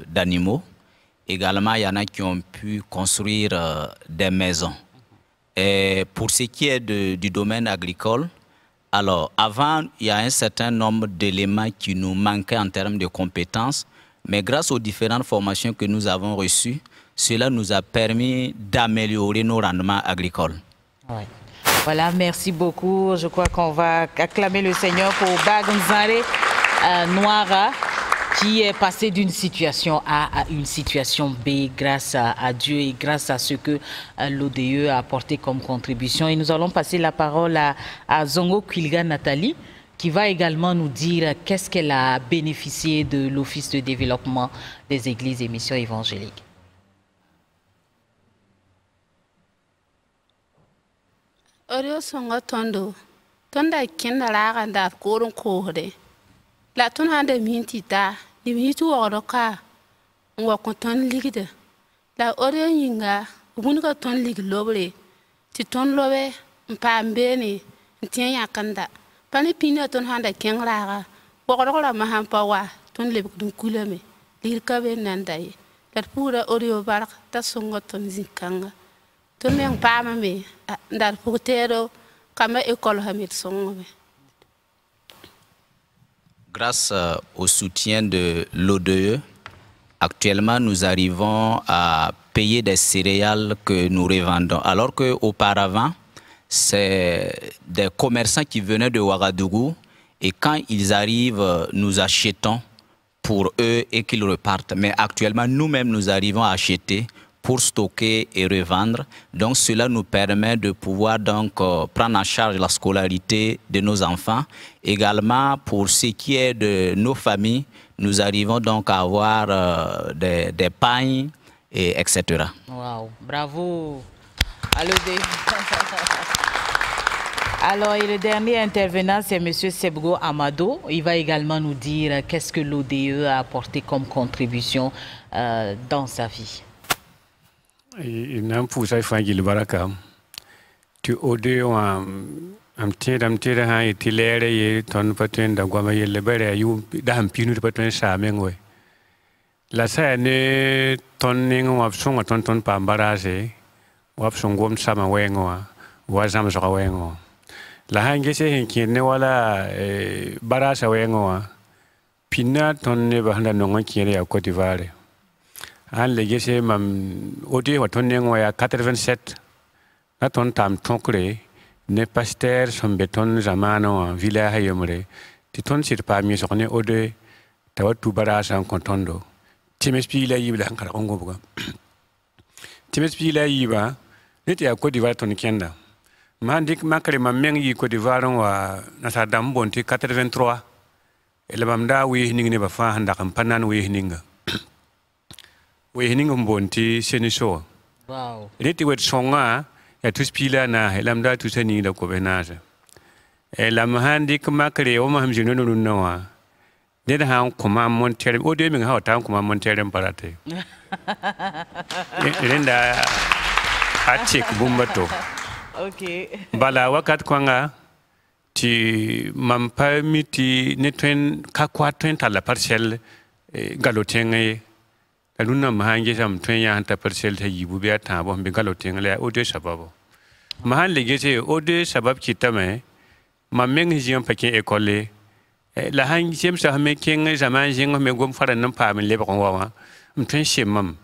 d'animaux. Également, il y en a qui ont pu construire des maisons. Et pour ce qui est du domaine agricole, alors avant, il y a un certain nombre d'éléments qui nous manquaient en termes de compétences, mais grâce aux différentes formations que nous avons reçues, cela nous a permis d'améliorer nos rendements agricoles. Ouais. Voilà, merci beaucoup. Je crois qu'on va acclamer le Seigneur pour Baganzare Noira, qui est passé d'une situation A à une situation B grâce à Dieu et grâce à ce que l'ODE a apporté comme contribution. Et nous allons passer la parole à Zongo Kwilga Nathalie, qui va également nous dire qu'est-ce qu'elle a bénéficié de l'Office de développement des églises et missions évangéliques. Orio songo tondo, tonda kenda laga da koron kohre. La ton hande mintita, di mitu oroka, ngwa konton ligide. La orio yinga, ugunga ton lig lobre, ti ton lobe, mpa mbeni, ntien yakanda. Pani pina ton hande ken laga, wakorola mahampa wa, ton lebuk dun kulame, lirka ben nandaye. La pura orio barak, ta songo ton zinkanga. Grâce au soutien de l'ODE, actuellement nous arrivons à payer des céréales que nous revendons. Alors qu'auparavant, c'est des commerçants qui venaient de Ouagadougou et quand ils arrivent, nous achetons pour eux et qu'ils repartent. Mais actuellement, nous-mêmes, nous arrivons à acheter pour stocker et revendre. Donc cela nous permet de pouvoir donc prendre en charge la scolarité de nos enfants. Également pour ce qui est de nos familles, nous arrivons donc à avoir des pagnes et etc. Wow, bravo à l'ODE. Alors, et le dernier intervenant, c'est M. Sebgo Amado. Il va également nous dire qu'est-ce que l'ODE a apporté comme contribution dans sa vie. Nam pusai fangil barakam tu audio am tira ha itilere ye ton patuen da gwama yelle bare yu da ham pinu patuen sa mengwe la sa ne ton ning wap songa ton pa embarase wap songom sama wengo wa zam so wengo la hange se hinki ne wala barasa wengo pina ton ne ba handa no ngakire ya Côte d'Ivoire. An legese mam odi waton nengo ya 87 na ton tam tonkre ne pasteur som beton zamano villa hayomre ti ton sir pa mi sokne ode tawatu barasa en kontondo times pi la yibla kan ongo buga times pi la yiba neti ya Côte d'Ivoire ton kenda mandik makre mam mengi Côte d'Ivoire wa na sa dam bonti 83 ele bamda wi ningne ba fa handa kan panan wi ninga we hiningum bonti seniso. Wow. Reti wet songa ya tuspila na lamda tusani da ko benasa. Lam handi kuma kare o maham jino no nawa. Ne da han kuma montere o de min ha ta kuma montere parate. Renda achik bumbato. Okay. Bala wakat kwanga ti mampa miti ne twen kakwa twen tala parcelle galotenge aluna mahange sam twenya hanta parcel ta yibu biya ta bo be galo tengle ode sababo mahan lege se ode sabab kitame mameng hijiam pake école la han jem sa me ken zaman jeng me gom fara nan pa min lebe kon wawa mtwen shemam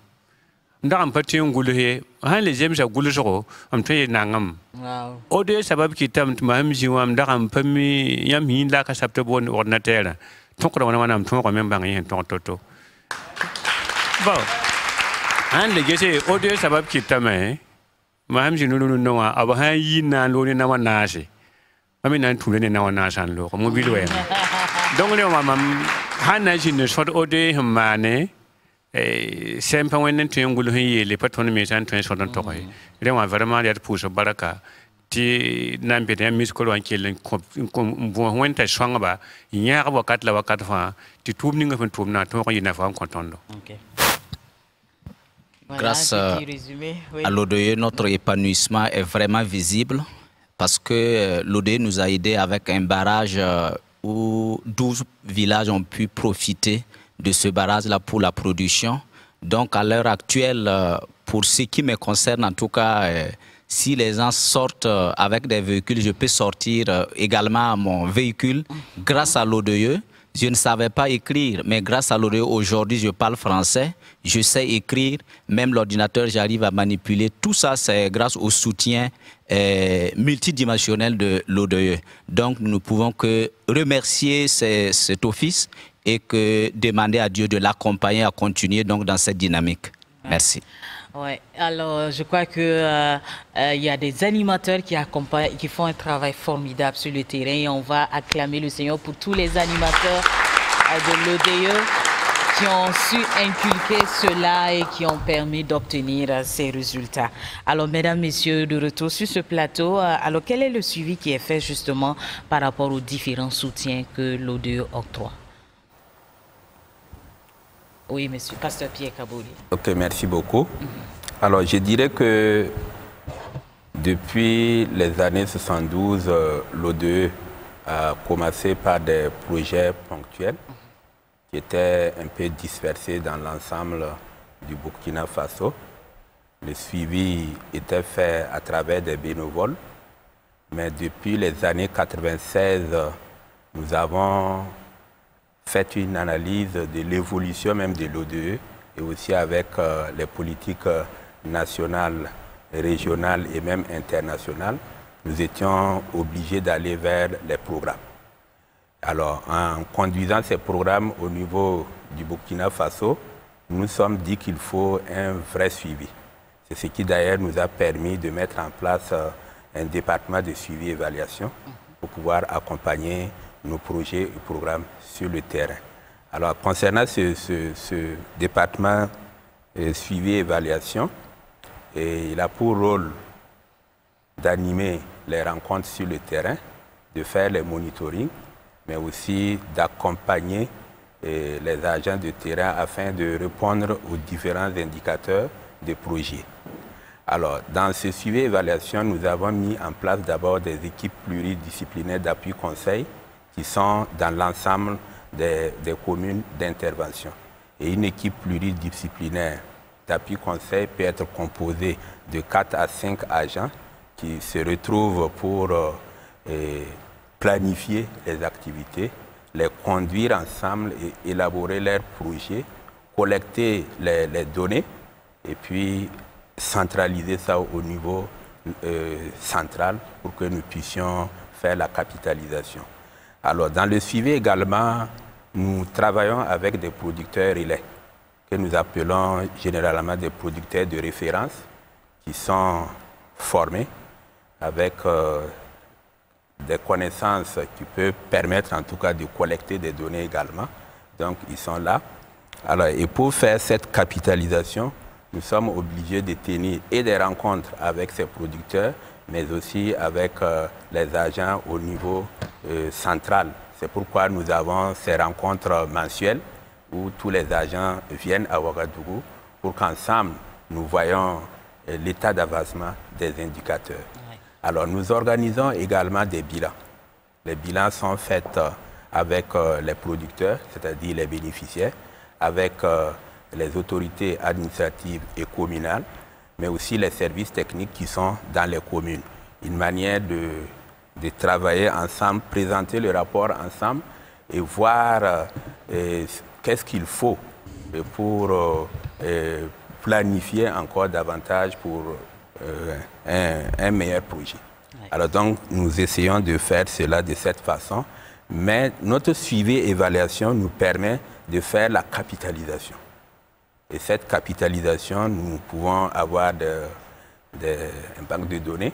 ndam pati ngulu he han le jem sa gulu so mtwen nangam Wow. ode sabab kitam maham jiwam ndam pami yam hin la ka sabte bon ordinateur tokro wana mtwen même bang yen toto. Bon, an le gese audio sabab kitame maham jinunu noa abahan yi na lo ni na wanase ami nan tule ne na wanasan lo mo bilwe donc le mamam hana jinu sort audio hamane sempa wenen tuyengulu hi le patron me san tuen sort to koy le wa vraiment ya pouso baraka ti nambe de miskolo an kelen ko bo wenta swanga ba nyaaka wakat la wakat fa ti tubni nga fa tubna to ko yina fa kontondo. Okay. Grâce à l'ODE, notre épanouissement est vraiment visible parce que l'ODE nous a aidés avec un barrage où 12 villages ont pu profiter de ce barrage-là pour la production. Donc à l'heure actuelle, pour ce qui me concerne en tout cas, Si les gens sortent avec des véhicules, je peux sortir également mon véhicule grâce à l'ODE. Je ne savais pas écrire, mais grâce à l'ODE, aujourd'hui, je parle français, je sais écrire, même l'ordinateur, j'arrive à manipuler. Tout ça, c'est grâce au soutien multidimensionnel de l'ODE. Donc, nous ne pouvons que remercier cet office et que demander à Dieu de l'accompagner à continuer donc, dans cette dynamique. Merci. Ouais. Alors, je crois que il y a des animateurs qui accompagnent, qui font un travail formidable sur le terrain. Et on va acclamer le Seigneur pour tous les animateurs de l'ODE qui ont su inculquer cela et qui ont permis d'obtenir ces résultats. Alors, mesdames, messieurs, de retour sur ce plateau, alors quel est le suivi qui est fait justement par rapport aux différents soutiens que l'ODE octroie? Oui, monsieur, pasteur Pierre Kabouli. Ok, merci beaucoup. Alors, je dirais que depuis les années 72, l'ODE a commencé par des projets ponctuels qui étaient un peu dispersés dans l'ensemble du Burkina Faso. Le suivi était fait à travers des bénévoles, mais depuis les années 96, nous avons fait une analyse de l'évolution même de l'ODE et aussi avec les politiques nationales, régionales et même internationales, nous étions obligés d'aller vers les programmes. Alors, en conduisant ces programmes au niveau du Burkina Faso, nous nous sommes dit qu'il faut un vrai suivi. C'est ce qui d'ailleurs nous a permis de mettre en place un département de suivi et évaluation pour pouvoir accompagner nos projets et programmes sur le terrain. Alors, concernant ce département suivi et évaluation, il a pour rôle d'animer les rencontres sur le terrain, de faire les monitorings, mais aussi d'accompagner les agents de terrain afin de répondre aux différents indicateurs des projets. Alors, dans ce suivi et évaluation, nous avons mis en place d'abord des équipes pluridisciplinaires d'appui conseil qui sont dans l'ensemble des communes d'intervention. Et une équipe pluridisciplinaire d'appui conseil peut être composée de 4 à 5 agents qui se retrouvent pour planifier les activités, les conduire ensemble et élaborer leurs projets, collecter les données et puis centraliser ça au niveau central pour que nous puissions faire la capitalisation. Alors, dans le suivi également, nous travaillons avec des producteurs relais, que nous appelons généralement des producteurs de référence, qui sont formés avec des connaissances qui peuvent permettre en tout cas de collecter des données également. Donc, ils sont là. Alors, et pour faire cette capitalisation, nous sommes obligés de tenir et des rencontres avec ces producteurs, mais aussi avec les agents au niveau central. C'est pourquoi nous avons ces rencontres mensuelles où tous les agents viennent à Ouagadougou pour qu'ensemble, nous voyons l'état d'avancement des indicateurs. Oui. Alors, nous organisons également des bilans. Les bilans sont faits avec les producteurs, c'est-à-dire les bénéficiaires, avec les autorités administratives et communales, mais aussi les services techniques qui sont dans les communes. Une manière de travailler ensemble, présenter le rapport ensemble et voir qu'est-ce qu'il faut pour planifier encore davantage pour un meilleur projet. Oui. Alors donc, nous essayons de faire cela de cette façon, mais notre suivi et évaluation nous permet de faire la capitalisation. Et cette capitalisation, nous pouvons avoir un banque de données,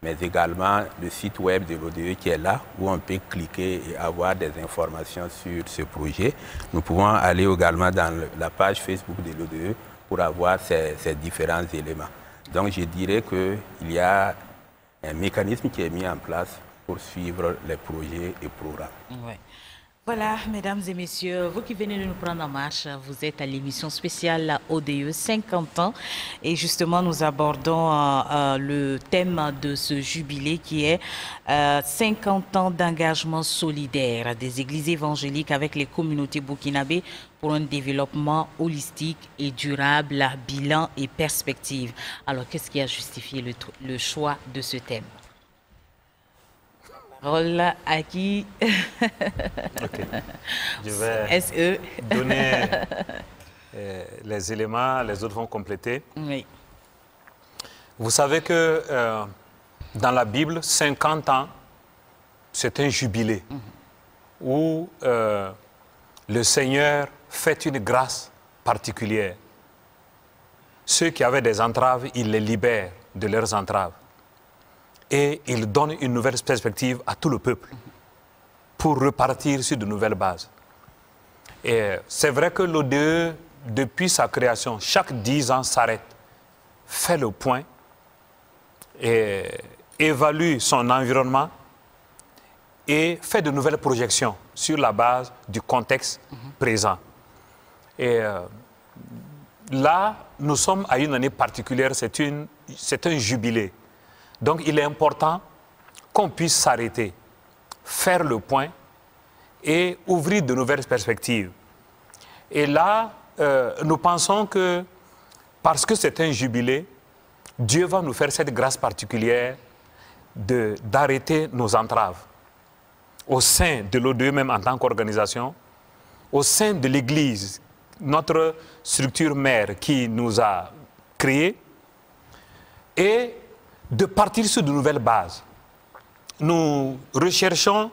mais également le site web de l'ODE qui est là, où on peut cliquer et avoir des informations sur ce projet. Nous pouvons aller également dans la page Facebook de l'ODE pour avoir ces différents éléments. Donc je dirais qu'il y a un mécanisme qui est mis en place pour suivre les projets et programmes. Oui. Voilà, mesdames et messieurs, vous qui venez de nous prendre en marche, vous êtes à l'émission spéciale ODE 50 ans. Et justement, nous abordons le thème de ce jubilé qui est 50 ans d'engagement solidaire des églises évangéliques avec les communautés burkinabées pour un développement holistique et durable, bilan et perspective. Alors, qu'est-ce qui a justifié le choix de ce thème? Parole à qui? Okay. Je vais donner les éléments, les autres vont compléter. Oui. Vous savez que dans la Bible, 50 ans, c'est un jubilé où le Seigneur fait une grâce particulière. Ceux qui avaient des entraves, il les libère de leurs entraves. Et il donne une nouvelle perspective à tout le peuple pour repartir sur de nouvelles bases. Et c'est vrai que l'ODE, depuis sa création, chaque 10 ans s'arrête, fait le point, et évalue son environnement et fait de nouvelles projections sur la base du contexte présent. Et là, nous sommes à une année particulière, c'est un jubilé. Donc, il est important qu'on puisse s'arrêter, faire le point et ouvrir de nouvelles perspectives. Et là, nous pensons que, parce que c'est un jubilé, Dieu va nous faire cette grâce particulière d'arrêter nos entraves. Au sein de l'ODE, même en tant qu'organisation, au sein de l'Église, notre structure mère qui nous a créés, et de partir sur de nouvelles bases. Nous recherchons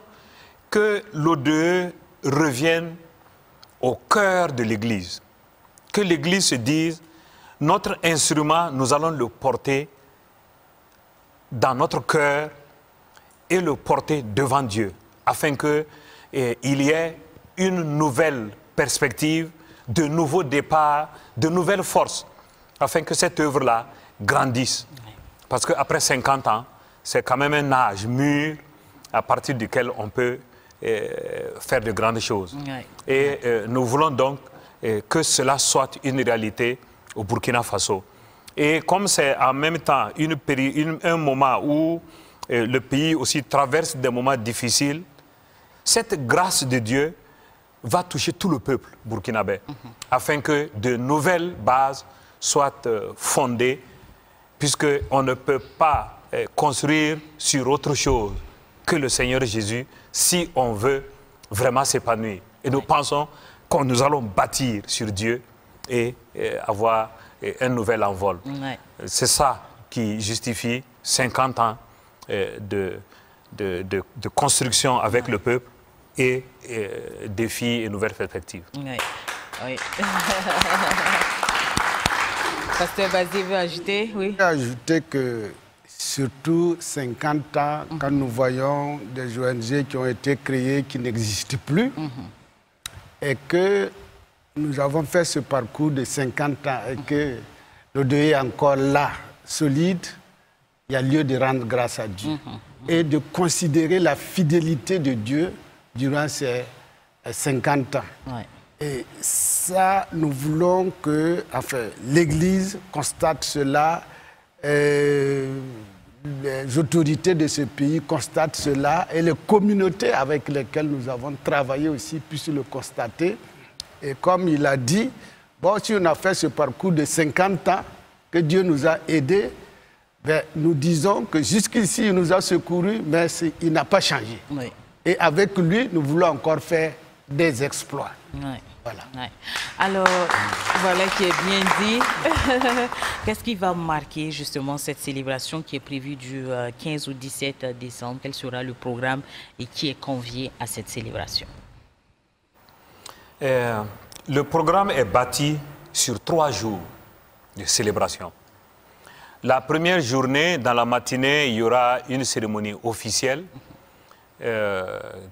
que l'ODE revienne au cœur de l'Église. Que l'Église se dise, notre instrument, nous allons le porter dans notre cœur et le porter devant Dieu, afin qu'il y ait une nouvelle perspective, de nouveaux départs, de nouvelles forces, afin que cette œuvre-là grandisse. Parce qu'après 50 ans, c'est quand même un âge mûr à partir duquel on peut faire de grandes choses. Oui. Et nous voulons donc que cela soit une réalité au Burkina Faso. Et comme c'est en même temps un moment où le pays aussi traverse des moments difficiles, cette grâce de Dieu va toucher tout le peuple burkinabé, afin que de nouvelles bases soient fondées, puisqu'on ne peut pas construire sur autre chose que le Seigneur Jésus si on veut vraiment s'épanouir. Et nous pensons que nous allons bâtir sur Dieu et avoir un nouvel envol. C'est ça qui justifie 50 ans de construction avec le peuple et défis et nouvelles perspectives. Oui. Pasteur Bazzi veut ajouter, oui. Je veux ajouter que, surtout 50 ans, quand nous voyons des ONG qui ont été créées, qui n'existent plus, et que nous avons fait ce parcours de 50 ans, et que l'ODE est encore là, solide, il y a lieu de rendre grâce à Dieu. Et de considérer la fidélité de Dieu durant ces 50 ans. Et ça, nous voulons que l'Église constate cela, les autorités de ce pays constatent cela, et les communautés avec lesquelles nous avons travaillé aussi puissent le constater. Et comme il a dit, bon, si on a fait ce parcours de 50 ans, que Dieu nous a aidés, ben, nous disons que jusqu'ici, il nous a secourus, mais il n'a pas changé. Et avec lui, nous voulons encore faire des exploits. Voilà. Alors, voilà qui est bien dit. Qu'est-ce qui va marquer justement cette célébration qui est prévue du 15 au 17 décembre? Quel sera le programme et qui est convié à cette célébration? Le programme est bâti sur 3 jours de célébration. La première journée, dans la matinée, il y aura une cérémonie officielle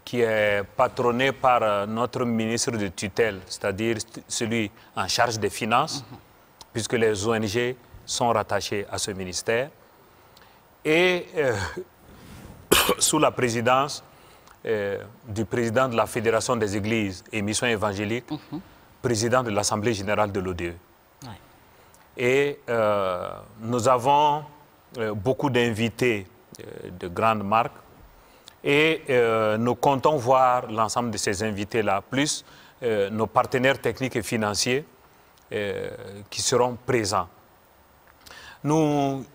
qui est patronnée par notre ministre de tutelle, c'est-à-dire celui en charge des finances, puisque les ONG sont rattachées à ce ministère. Et sous la présidence du président de la Fédération des Églises et Missions évangéliques, président de l'Assemblée générale de l'ODE. Ouais. Et nous avons beaucoup d'invités de grandes marques et nous comptons voir l'ensemble de ces invités-là, plus nos partenaires techniques et financiers qui seront présents. Nous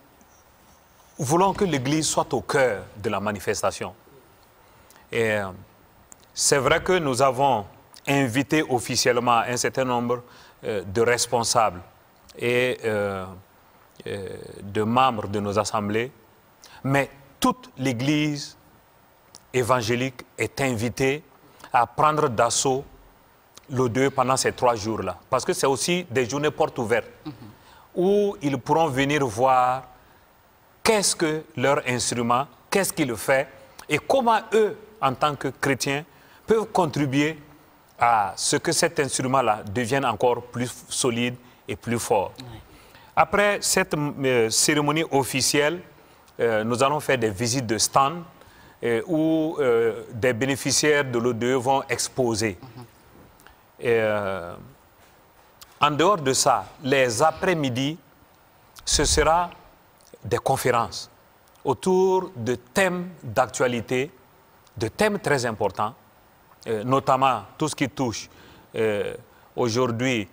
voulons que l'Église soit au cœur de la manifestation. Et c'est vrai que nous avons invité officiellement un certain nombre de responsables et de membres de nos assemblées, mais toute l'Église évangélique est invitée à prendre d'assaut l'ODE pendant ces 3 jours-là. Parce que c'est aussi des journées portes ouvertes où ils pourront venir voir qu'est-ce que leur instrument, qu'est-ce qu'il fait et comment eux, en tant que chrétiens, peuvent contribuer à ce que cet instrument-là devienne encore plus solide et plus fort. Ouais. Après cette cérémonie officielle, nous allons faire des visites de stands où des bénéficiaires de l'ODE vont exposer. En dehors de ça, les après-midi, ce sera des conférences autour de thèmes d'actualité, de thèmes très importants, notamment tout ce qui touche aujourd'hui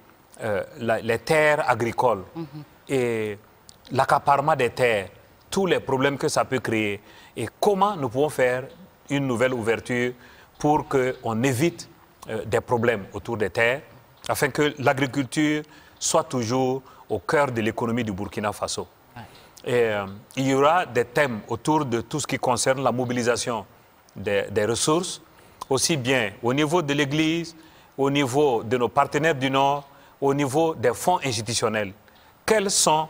les terres agricoles et l'accaparement des terres, tous les problèmes que ça peut créer et comment nous pouvons faire une nouvelle ouverture pour qu'on évite des problèmes autour des terres, afin que l'agriculture soit toujours au cœur de l'économie du Burkina Faso. Et, il y aura des thèmes autour de tout ce qui concerne la mobilisation des ressources, aussi bien au niveau de l'Église, au niveau de nos partenaires du Nord, au niveau des fonds institutionnels. Quels sont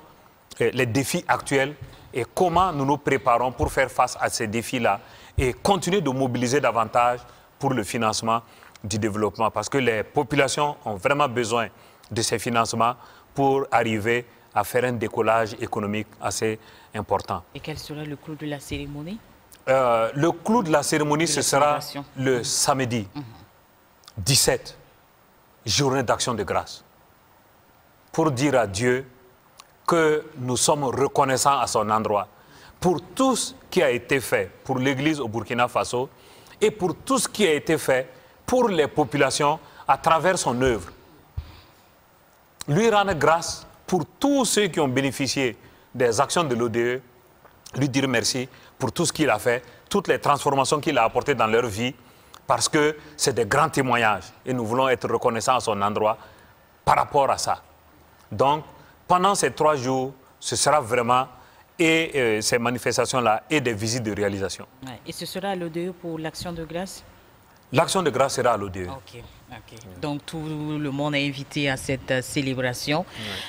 les défis actuels et comment nous nous préparons pour faire face à ces défis-là et continuer de mobiliser davantage pour le financement du développement, parce que les populations ont vraiment besoin de ces financements pour arriver à faire un décollage économique assez important. Et quel sera le clou de la cérémonie? Le clou de la cérémonie, ce sera le samedi 17, journée d'action de grâce, pour dire à Dieu que nous sommes reconnaissants à son endroit pour tout ce qui a été fait pour l'Église au Burkina Faso et pour tout ce qui a été fait pour les populations à travers son œuvre. Lui rendre grâce pour tous ceux qui ont bénéficié des actions de l'ODE, lui dire merci pour tout ce qu'il a fait, toutes les transformations qu'il a apportées dans leur vie, parce que c'est des grands témoignages et nous voulons être reconnaissants à son endroit par rapport à ça. Donc, pendant ces 3 jours, ce sera vraiment ces manifestations-là et des visites de réalisation. Ouais. Et ce sera à l'ODE pour l'action de grâce? L'action de grâce sera à l'ODE. Ok. Donc tout le monde est invité à cette célébration.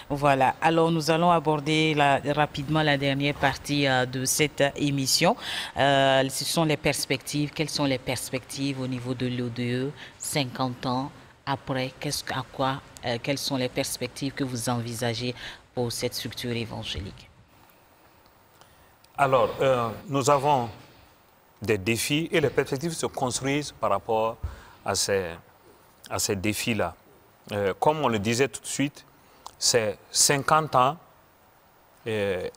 Voilà. Alors nous allons aborder rapidement la dernière partie de cette émission. Ce sont les perspectives. Quelles sont les perspectives au niveau de l'ODE 50 ans après? Quelles sont les perspectives que vous envisagez pour cette structure évangélique? Alors, nous avons des défis et les perspectives se construisent par rapport à ces défis-là. Comme on le disait tout de suite, c'est 50 ans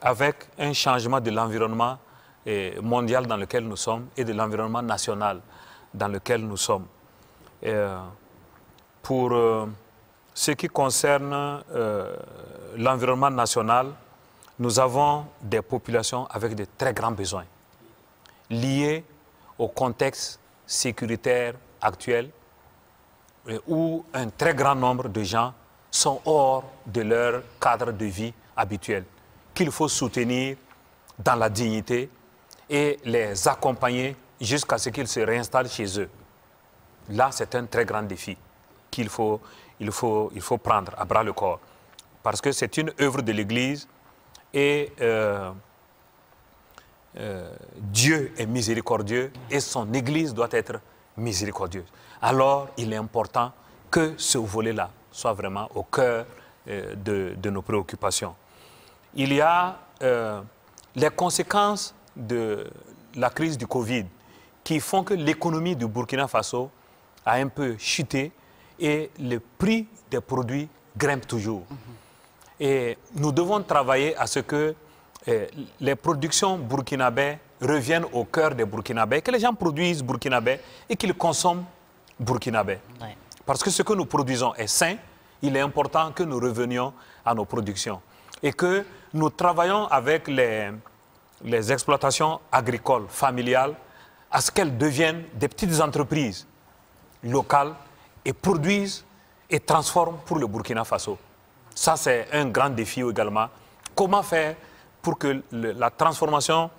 avec un changement de l'environnement mondial dans lequel nous sommes et de l'environnement national dans lequel nous sommes. Pour ce qui concerne l'environnement national, nous avons des populations avec de très grands besoins liés au contexte sécuritaire actuel où un très grand nombre de gens sont hors de leur cadre de vie habituel, qu'il faut soutenir dans la dignité et les accompagner jusqu'à ce qu'ils se réinstallent chez eux. Là, c'est un très grand défi qu'il faut prendre à bras le corps, parce que c'est une œuvre de l'Église et Dieu est miséricordieux et son Église doit être miséricordieuse. Alors, il est important que ce volet-là soit vraiment au cœur de nos préoccupations. Il y a les conséquences de la crise du Covid qui font que l'économie du Burkina Faso a un peu chuté et le prix des produits grimpe toujours. Et nous devons travailler à ce que les productions burkinabées reviennent au cœur des Burkinabés, que les gens produisent burkinabés et qu'ils consomment burkinabés. Ouais. Parce que ce que nous produisons est sain, il est important que nous revenions à nos productions et que nous travaillons avec les exploitations agricoles, familiales, à ce qu'elles deviennent des petites entreprises locales et produisent et transforment pour le Burkina Faso. Ça, c'est un grand défi également. Comment faire pour que la transformation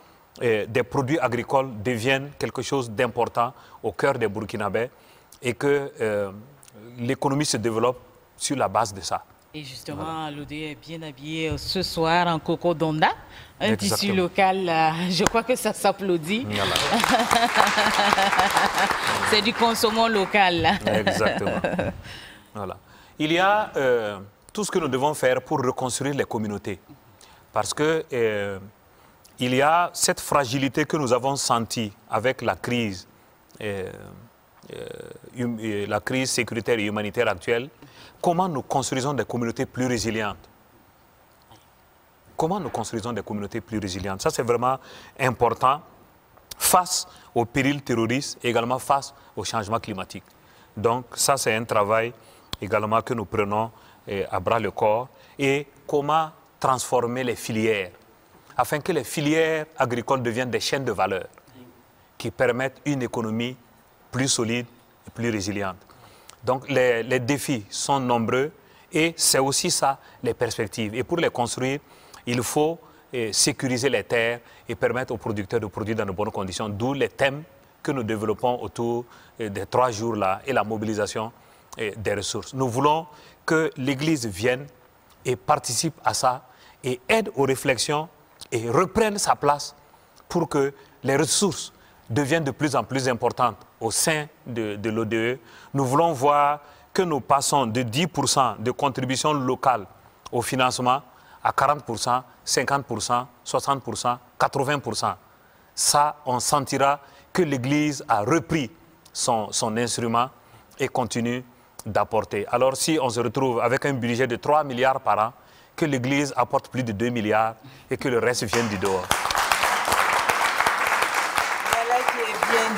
des produits agricoles devienne quelque chose d'important au cœur des Burkinabés et que l'économie se développe sur la base de ça. Et justement, l'ODE est bien habillé ce soir en coco donda, un tissu local, je crois que ça s'applaudit. Voilà. C'est du consommant local. Exactement. Voilà. Il y a tout ce que nous devons faire pour reconstruire les communautés. Parce que il y a cette fragilité que nous avons sentie avec la crise sécuritaire et humanitaire actuelle. Comment nous construisons des communautés plus résilientes? Comment nous construisons des communautés plus résilientes? Ça, c'est vraiment important face aux périls terroristes et également face au changement climatique. Donc, ça, c'est un travail également que nous prenons à bras le corps. Et comment transformer les filières afin que les filières agricoles deviennent des chaînes de valeur qui permettent une économie plus solide et plus résiliente. Donc les défis sont nombreux et c'est aussi ça les perspectives. Et pour les construire, il faut sécuriser les terres et permettre aux producteurs de produire dans de bonnes conditions, d'où les thèmes que nous développons autour des 3 jours-là et la mobilisation des ressources. Nous voulons que l'Église vienne et participe à ça et aide aux réflexions et reprenne sa place pour que les ressources deviennent de plus en plus importantes au sein de l'ODE. Nous voulons voir que nous passons de 10% de contribution locale au financement à 40%, 50%, 60%, 80%. Ça, on sentira que l'Église a repris son instrument et continue d'apporter. Alors si on se retrouve avec un budget de 3 milliards par an, que l'Église apporte plus de 2 milliards et que le reste vienne du dehors.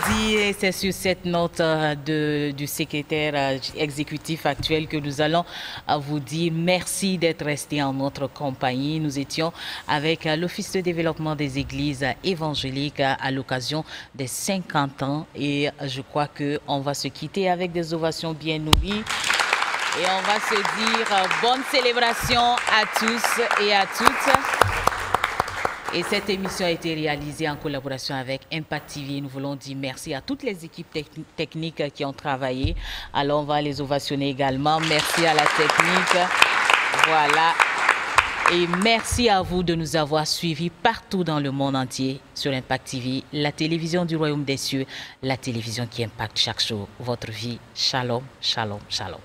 Dit, et c'est sur cette note du secrétaire exécutif actuel que nous allons vous dire merci d'être resté en notre compagnie. Nous étions avec l'Office de développement des églises évangéliques à l'occasion des 50 ans et je crois qu'on va se quitter avec des ovations bien nourries. Et on va se dire bonne célébration à tous et à toutes. Et cette émission a été réalisée en collaboration avec Impact TV. Nous voulons dire merci à toutes les équipes techniques qui ont travaillé. Alors, on va les ovationner également. Merci à la technique. Voilà. Et merci à vous de nous avoir suivis partout dans le monde entier sur Impact TV, la télévision du Royaume des Cieux, la télévision qui impacte chaque jour votre vie. Shalom, shalom, shalom.